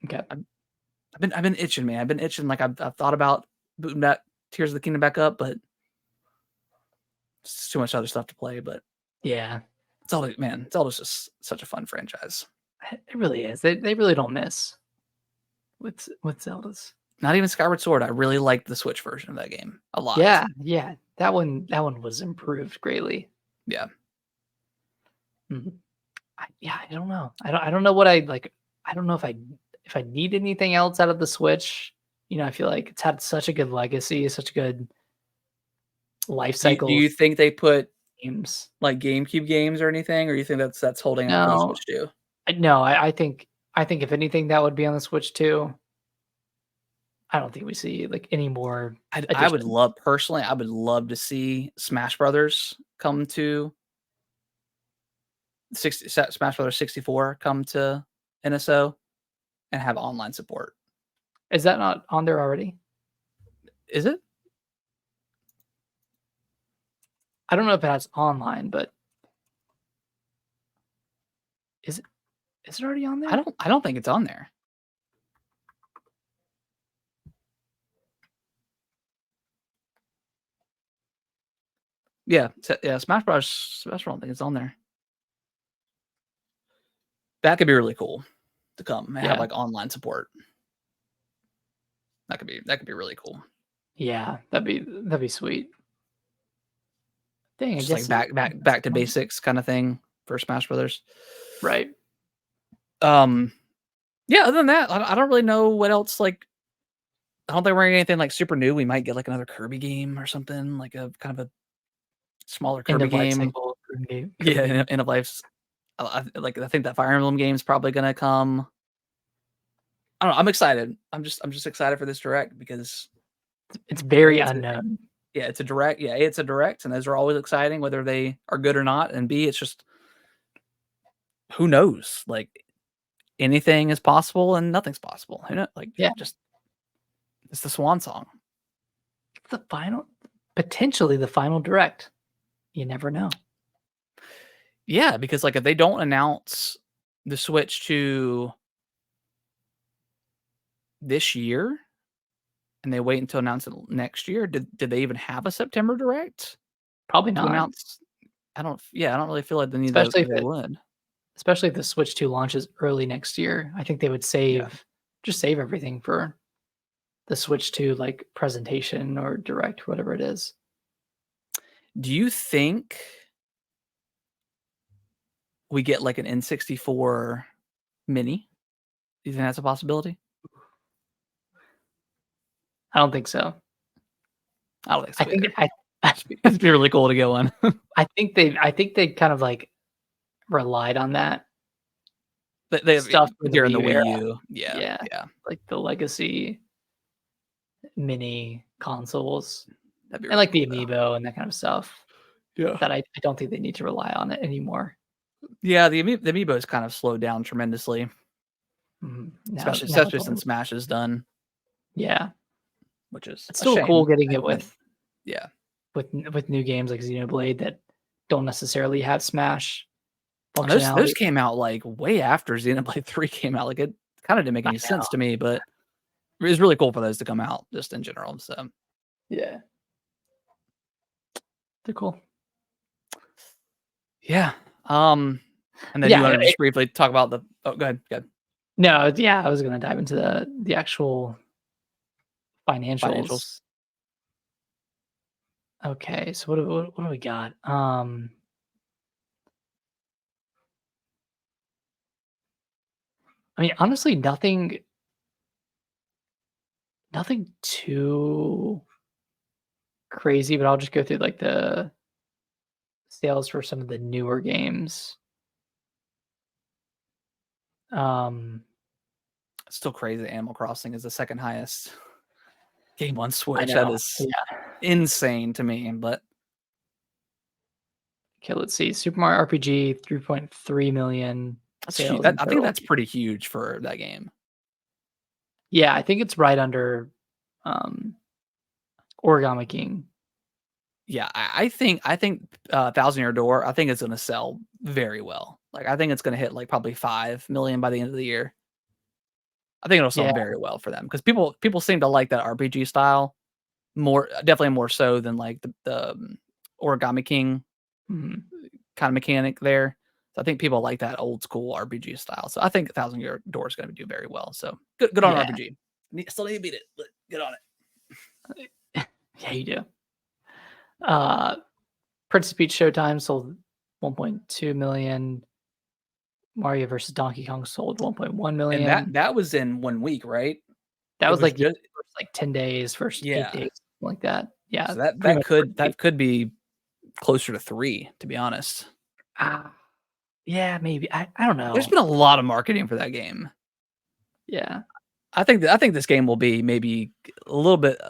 Okay. I've been itching, man. I've been itching. Like I've thought about booting that Tears of the Kingdom back up, but it's too much other stuff to play. But Yeah. Zelda's just such a fun franchise. It really is. They really don't miss with Zeldas. Not even Skyward Sword. I really liked the Switch version of that game a lot. Yeah. That one was improved greatly. Yeah. Mhm. I don't know. I don't know what I like. I don't know if I need anything else out of the Switch. I feel like it's had such a good legacy, such a good life Do cycle of you think they put games. like GameCube games or anything, or you think that's holding out for the No, Switch too? no. I think if anything, that would be on the Switch too. I don't think we see like any more I would additions. love personally. I would love to see Smash Brothers come to 60 Smash Brothers 64 come to NSO and have online support. Is that not on there already? Is it? I don't know if it has online, but is it already on there? I don't think it's on there. Yeah, Smash Bros. I don't think it's on there. That could be really cool to come and have Yeah. like online support. That could be really cool. Yeah, that'd be sweet. Dang, I Just guess like back to basics kind of thing for Smash Brothers. right. Yeah, other than that, I don't really know what else. Like, I don't think we're getting anything like super new. We might get like another Kirby game or something, like a kind of a smaller End Kirby of life game. cycle game. Yeah, end of life's. I think that Fire Emblem game is probably gonna come. I don't know. I'm excited. I'm just excited for this direct because It's very it's unknown. it's a direct. Yeah, it's a direct, and those are always exciting, whether they are good or not. And B, it's just who knows? Like anything is possible and nothing's possible. Who knows? Like Yeah. just it's the swan song. Potentially the final direct. You never know. Yeah, because like if they don't announce the Switch to this year and they wait until announce it next year, did they even have a September direct Probably to not. announce? I don't really feel like they need Especially if they would. Especially if the Switch 2 launches early next year. I think they would just save everything for the Switch 2 like presentation or direct, whatever it is. Do you think we get like an N64 mini? Do you think that's a possibility? I don't think so. I don't think I so think either. It'd be really cool to get one. I think they kind of like relied on that They stuff for the during the Wii Wii era. U. Yeah, Yeah. yeah. Like the legacy mini consoles That'd be and really like cool the though. amiibo and that kind of stuff Yeah. that I don't think they need to rely on it anymore. Yeah, the amiibo has kind of slowed down tremendously, Now especially it's since Smash is done, yeah. which is It's a still cool shame. getting it Yeah. with new games like Xenoblade that don't necessarily have Smash And those functionality. came out like way after Xenoblade 3 came out. Like it kind of didn't make I any know. sense to me, but it was really cool for those to come out just in general. So Yeah. They're cool. yeah. And then you Yeah, want to just briefly talk about the go ahead. no, yeah, I was gonna dive into the actual financials. Okay, so what do we got? I mean, honestly, nothing too crazy, but I'll just go through like the sales for some of the newer games. It's still crazy that Animal Crossing is the second highest game on I Switch. That know. is Yeah. insane to me, but Okay, let's see. Super Mario RPG, 3.3 million that's huge. sales in I think total. that's pretty huge for that game. Yeah, I think it's right under Origami King. Yeah, I think Thousand Year Door, I think it's gonna sell very well. Like I think it's gonna hit like probably 5 million by the end of the year. I think it'll sell Yeah. very well for them because people seem to like that RPG style more, definitely more so than like the Origami King Mhm. kind of mechanic there. So I think people like that old school RPG style. So I think Thousand Year Door is going to do very well. So good on Yeah. RPG. Still need to beat it, but get on it. Yeah, you do. Princess Peach Showtime sold 1.2 million. Mario versus Donkey Kong sold 1.1 And million. that was in 1 week, right? That It was was like just first like 10 days, first 8 yeah. days, something like that. Yeah, So pretty much that could be closer to 3, to be honest. yeah, maybe. I don't know. There's been a lot of marketing for that game. Yeah. I think this game will be maybe a little bit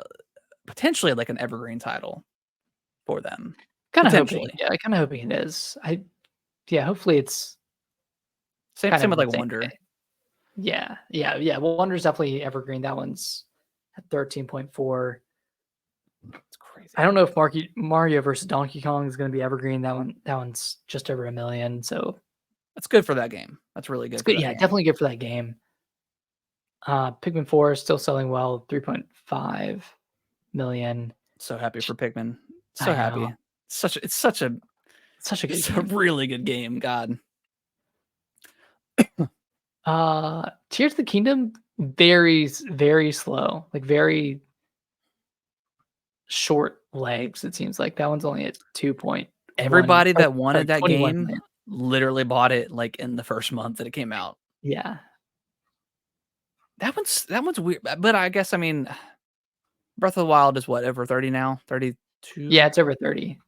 potentially like an evergreen title for them. Kinda hoping. Potentially. Yeah, kinda hoping it is. Yeah, hopefully it's kind Same of with the like same Wonder. thing. Yeah. Well, Wonder's definitely evergreen. That one's at 13.4. It's crazy. I don't know if Mario versus Donkey Kong is gonna be evergreen. That one's just over 1 million, so That's good for that game. That's really good it's for good. that Yeah, game. definitely good for that game. Pikmin 4 is still selling well, 3.5 million. So happy for Pikmin. So I happy. know. It's such a Such a good it's a game. really good game. God. Tears of the Kingdom, very, very slow, like very short legs. It seems like that one's only at 2.1. Everybody that Sorry, wanted that 21 game million. literally bought it like in the first month that it came out. Yeah. That one's weird. But I guess I mean Breath of the Wild is what, over 30 now? 32? Yeah, it's over 30.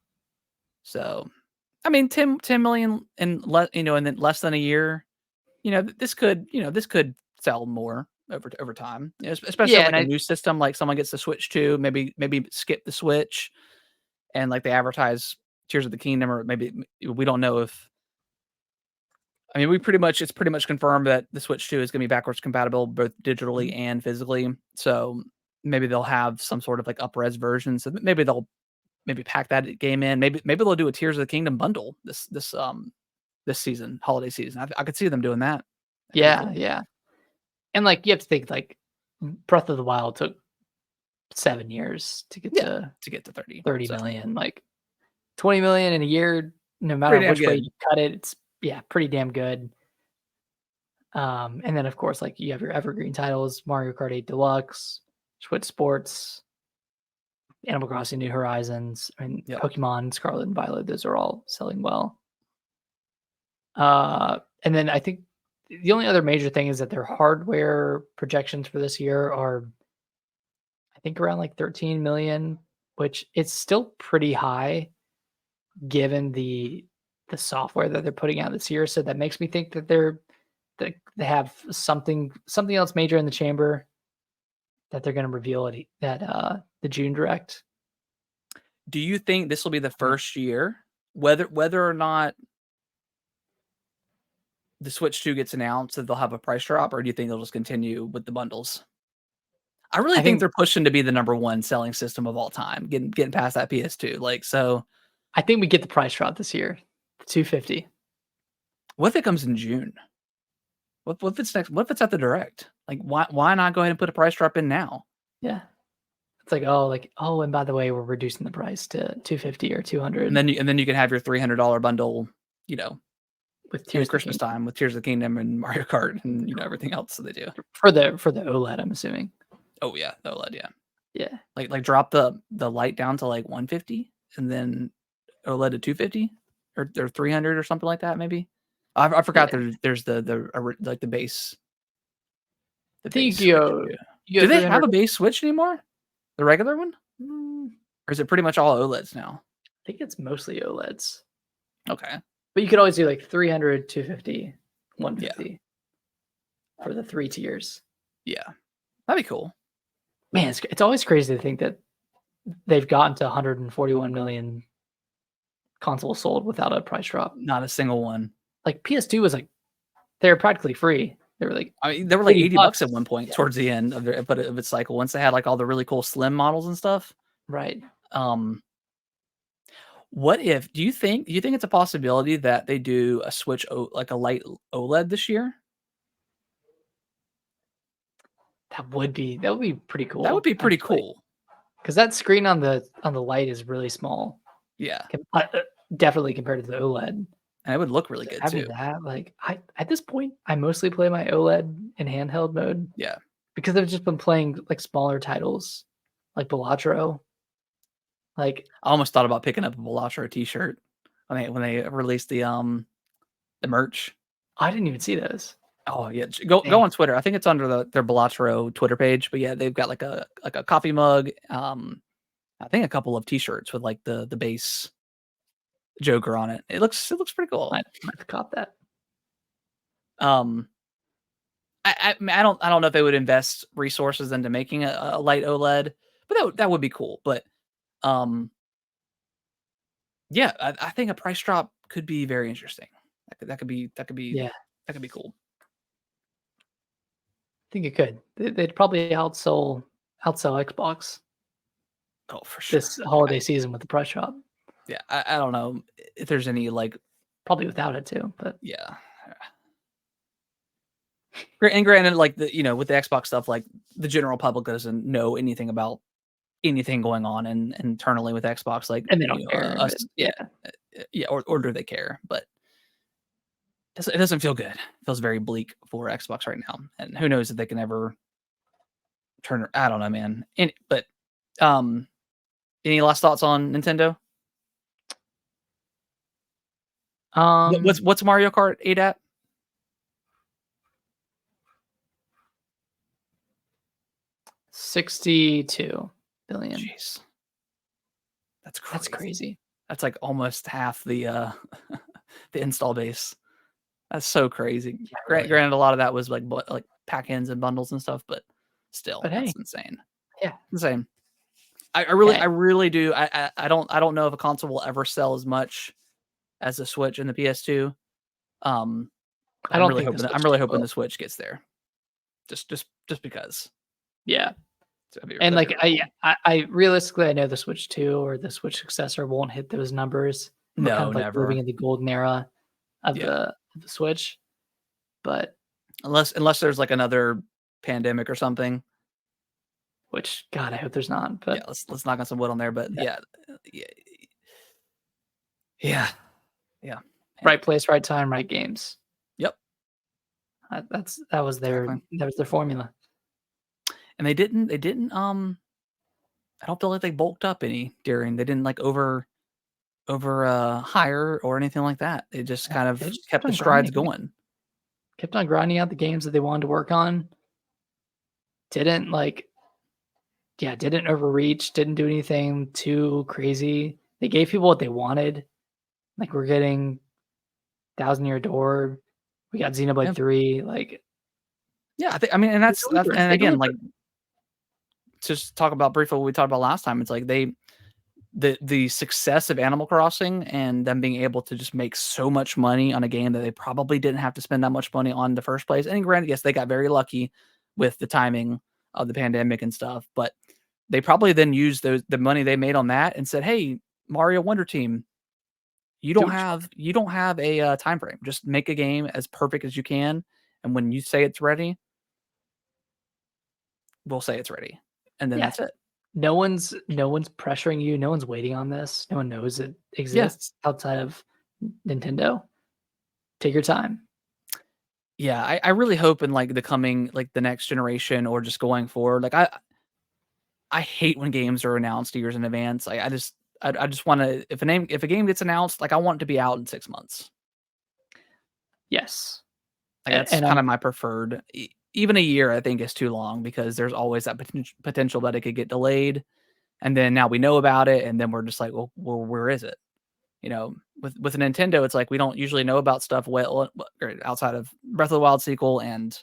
So I mean 10 million in in then less than a year. This could sell more over time. Especially Yeah, on and like a new system, like someone gets the Switch 2, maybe skip the Switch and like they advertise Tears of the Kingdom, or maybe we don't know if I mean, it's pretty much confirmed that the Switch 2 is gonna be backwards compatible both digitally and physically. So maybe they'll have some sort of like up-res version. So maybe they'll pack that game in. Maybe they'll do a Tears of the Kingdom bundle this season, holiday season. I could see them doing that. That could be Yeah, cool. yeah. And like you have to think like Breath of the Wild took 7 years to get Yeah, to to get to 30. 30 So million. Like 20 million in a year, no matter pretty damn which way good. you cut it, it's pretty damn good. And then of course, like you have your evergreen titles, Mario Kart 8 Deluxe, Switch Sports, Animal Crossing New Horizons, and Yep. Pokemon Scarlet and Violet. Those are all selling well. And then I think the only other major thing is that their hardware projections for this year are, I think, around like 13 million, which it's still pretty high given the software that they're putting out this year. So that makes me think that they have something else major in the chamber that they're going to reveal at the June Direct. Do you think this will be the Yeah. first year, whether or not the Switch 2 gets announced, that they'll have a price drop, or do you think they'll just continue with the bundles? I really I think think they're pushing to be the number one selling system of all time, getting past that PS2. Like, so I think we get the price drop this year, 250. what if it comes in June? What if it's next? What if it's at the Direct? Like, why not go ahead and put a price drop in now? Yeah. It's like, oh, and by the way, we're reducing the price to 250 or 200 And then you can have your $300 bundle, you know, with in Tears of the Christmas Kingdom time with Tears of the Kingdom and Mario Kart and everything else that they do. for the OLED, I'm assuming. Oh yeah, the OLED, yeah. Yeah. Like drop the light down to like 150 and then OLED to 250 or 300 or something like that maybe. I forgot Yeah. there's like the base I think Switch too. you Do go they have 300. a base Switch anymore? The regular one? I Or is it pretty much all OLEDs now? think it's mostly OLEDs. Okay. But you could always do like 300, 250, Yeah. 150 for the 3 tiers. Yeah. That'd be cool. Man, it's always crazy to think that they've gotten to 141 million consoles sold without a price drop. Not a single one. Like PS2 was like they were practically free. They were like I mean, they were like 80 bucks at $80. one point Yeah. towards the end of its cycle. Once they had like all the really cool slim models and stuff. Right. What if do you think it's a possibility that they do a Switch like a light OLED this year? That would be pretty cool. That would be pretty actually. cool. Because that screen on the light is really small. Yeah. Definitely compared to the OLED. And it would look really good Having too. that, like at this point, I mostly play my OLED in handheld mode. Yeah. Because I've just been playing like smaller titles, like Balatro. Like I almost thought about picking up a Velocro t-shirt when they released the merch. I didn't even see those. Oh yeah, go on Twitter. I think it's under their Balatro Twitter page. But yeah, they've got like a coffee mug. I think a couple of t-shirts with like the base Joker on it. It looks pretty cool. Might have caught that. I don't know if they would invest resources into making a light OLED, but that would be cool. But yeah, I think a price drop could be very interesting. That could be Yeah, that could be cool. I think it could. They'd probably outsell Xbox Oh, for sure. this holiday season with the price drop. Yeah, I don't know if there's any like Probably without it too, but yeah. And granted, like with the Xbox stuff, like the general public doesn't know anything about anything going on internally with Xbox, like and they don't care. us, Yeah. or do they care? But it doesn't feel good. It feels very bleak for Xbox right now, and who knows if they can ever turn. I don't know, man. But any last thoughts on Nintendo? What's Mario Kart 8 at? 62 billion. Jeez, that's crazy. That's crazy. That's like almost half the the install base. That's so crazy. Yeah, really. Granted, a lot of that was like pack-ins and bundles and stuff, but still, But hey, that's insane. Yeah, insane. I really do. I don't know if a console will ever sell as much as the Switch and the PS2. But I I'm don't really think the hoping. I'm Switch really 2 hoping will. the Switch gets there. Just because. Yeah. And That'd be like really cool. I realistically I know the Switch 2 or the Switch successor won't hit those numbers. We're kind No, of like living never. in the golden era of Yeah, the Switch. But unless there's like another pandemic or something. which God, I hope there's not. Yeah, But let's knock on some wood on there. But yeah, yeah, yeah, yeah, yeah. Man. right place, right time, right games. Yep, That was exactly. their formula. And they didn't. I don't feel like they bulked up any during. They didn't like over hire or anything like that. They just kind They of just kept kept the on strides grinding, man. going. Kept on grinding out the games that they wanted to work on. Didn't didn't overreach, didn't do anything too crazy. They gave people what they wanted. Like we're getting Thousand Year Door, we got Yeah, Xenoblade 3. Like yeah. I mean, and they that's delivered. and They again, like delivered. to just talk about briefly what we talked about last time. It's like the success of Animal Crossing and them being able to just make so much money on a game that they probably didn't have to spend that much money on in the first place. And granted, yes, they got very lucky with the timing of the pandemic and stuff, but they probably then used the money they made on that and said, "Hey, Mario Wonder Team, Do what you you don't have a time frame. Just make a game as perfect as you can, and when you say it's ready, we'll say it's ready, and then Yeah. that's it." No one's pressuring you. No one's waiting on this. No one knows it Yeah, exists outside of Nintendo. Take your time. yeah. I really hope in like the coming like the next generation or just going forward, like I hate when games are announced years in advance. I just want to if a game gets announced, like I want it to be out in 6 months. Yes. Like that's And kind of my preferred. Even a year, I think, is too long because there's always that potential that it could get delayed, and then now we know about it, and then we're just like, well where is it? You know, with a Nintendo, it's like we don't usually know about stuff well outside of Breath of the Wild sequel and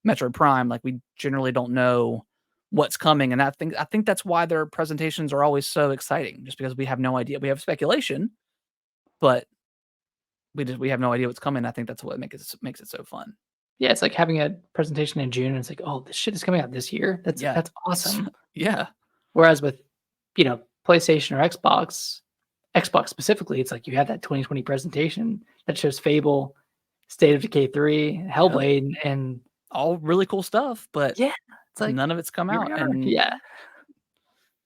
Metroid Prime. Like we generally don't know what's coming, and I think that's why their presentations are always so exciting, just because we have no idea. We have speculation, but we have no idea what's coming. I think that's what makes it so fun. yeah, it's like having a presentation in June and it's like, "Oh, this shit is coming out this year." Yeah, That's awesome. yeah, Whereas with, PlayStation or Xbox specifically, it's like you have that 2020 presentation that shows Fable, State of Decay 3, yep. Hellblade, and All really cool stuff, but yeah, it's like, none of it's come here we out. are. Yeah,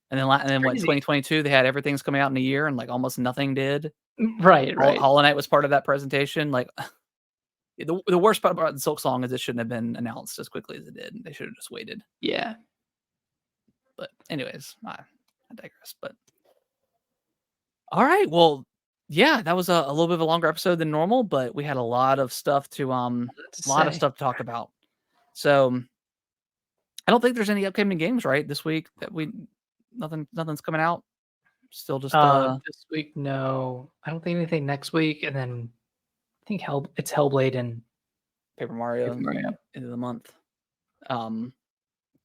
And then what crazy. 2022 they had everything's coming out in a year, and like almost nothing did. Right, right. Hollow Knight was part of that presentation. Like the worst part about the Silk Song is it shouldn't have been announced as quickly as it did. They should have just waited. Yeah. But anyways, I digress. But all right, well, yeah, that was a little bit of a longer episode than normal, but we had a lot of stuff To to say. talk about. So I don't think there's any upcoming games right this week that we nothing's coming out. Still just This week, no. I don't think anything next week, and then I think it's Hellblade and Paper Paper Mario Mario. end of the month. Um,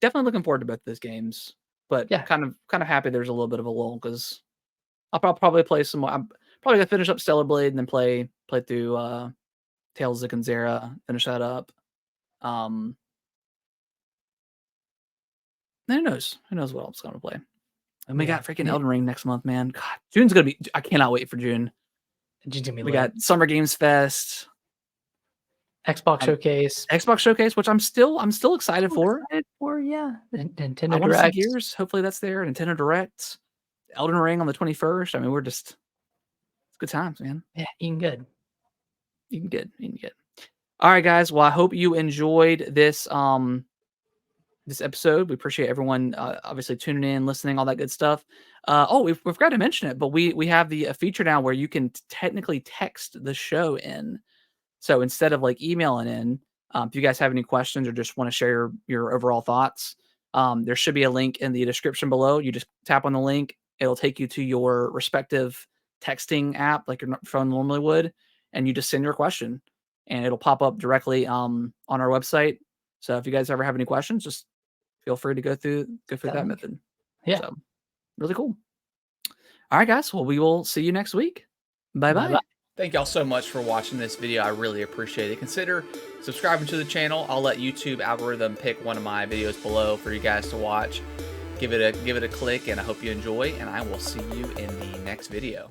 Definitely looking forward to both those games, but Yeah, kind of happy there's a little bit of a lull because probably play some more. I'm probably gonna finish up Stellar Blade and then play through Tales of Zera, finish that up. Um, who knows? Who knows what else I'm gonna play? And we yeah. got freaking Elden Ring next month, man. God, June's gonna be. I cannot wait for June. June's gonna be We lit. got Summer Games Fest, Xbox Showcase. Xbox Showcase, which I'm still excited So for. excited for, yeah. I Nintendo want to see Direct. Gears. Hopefully that's there. Nintendo Direct, Elden Ring on the 21st. I mean, it's good times, man. Yeah, eating good. Eating good. Eating good. All right, guys. Well, I hope you enjoyed this episode. We appreciate everyone obviously tuning in, listening, all that good stuff. We forgot to mention it, but we have a feature now where you can technically text the show in. So instead of like emailing in, if you guys have any questions or just want to share your overall thoughts, there should be a link in the description below. You just tap on the link. It'll take you to your respective texting app like your phone normally would, and you just send your question, and it'll pop up directly on our website. So if you guys ever have any questions, just feel free to go through that Link. method. Yeah. So really cool. All right, guys. Well, we will see you next week. Bye Bye bye. bye. Thank y'all so much for watching this video. I really appreciate it. Consider subscribing to the channel. I'll let YouTube algorithm pick one of my videos below for you guys to watch. Give it a click, and I hope you enjoy, and I will see you in the next video.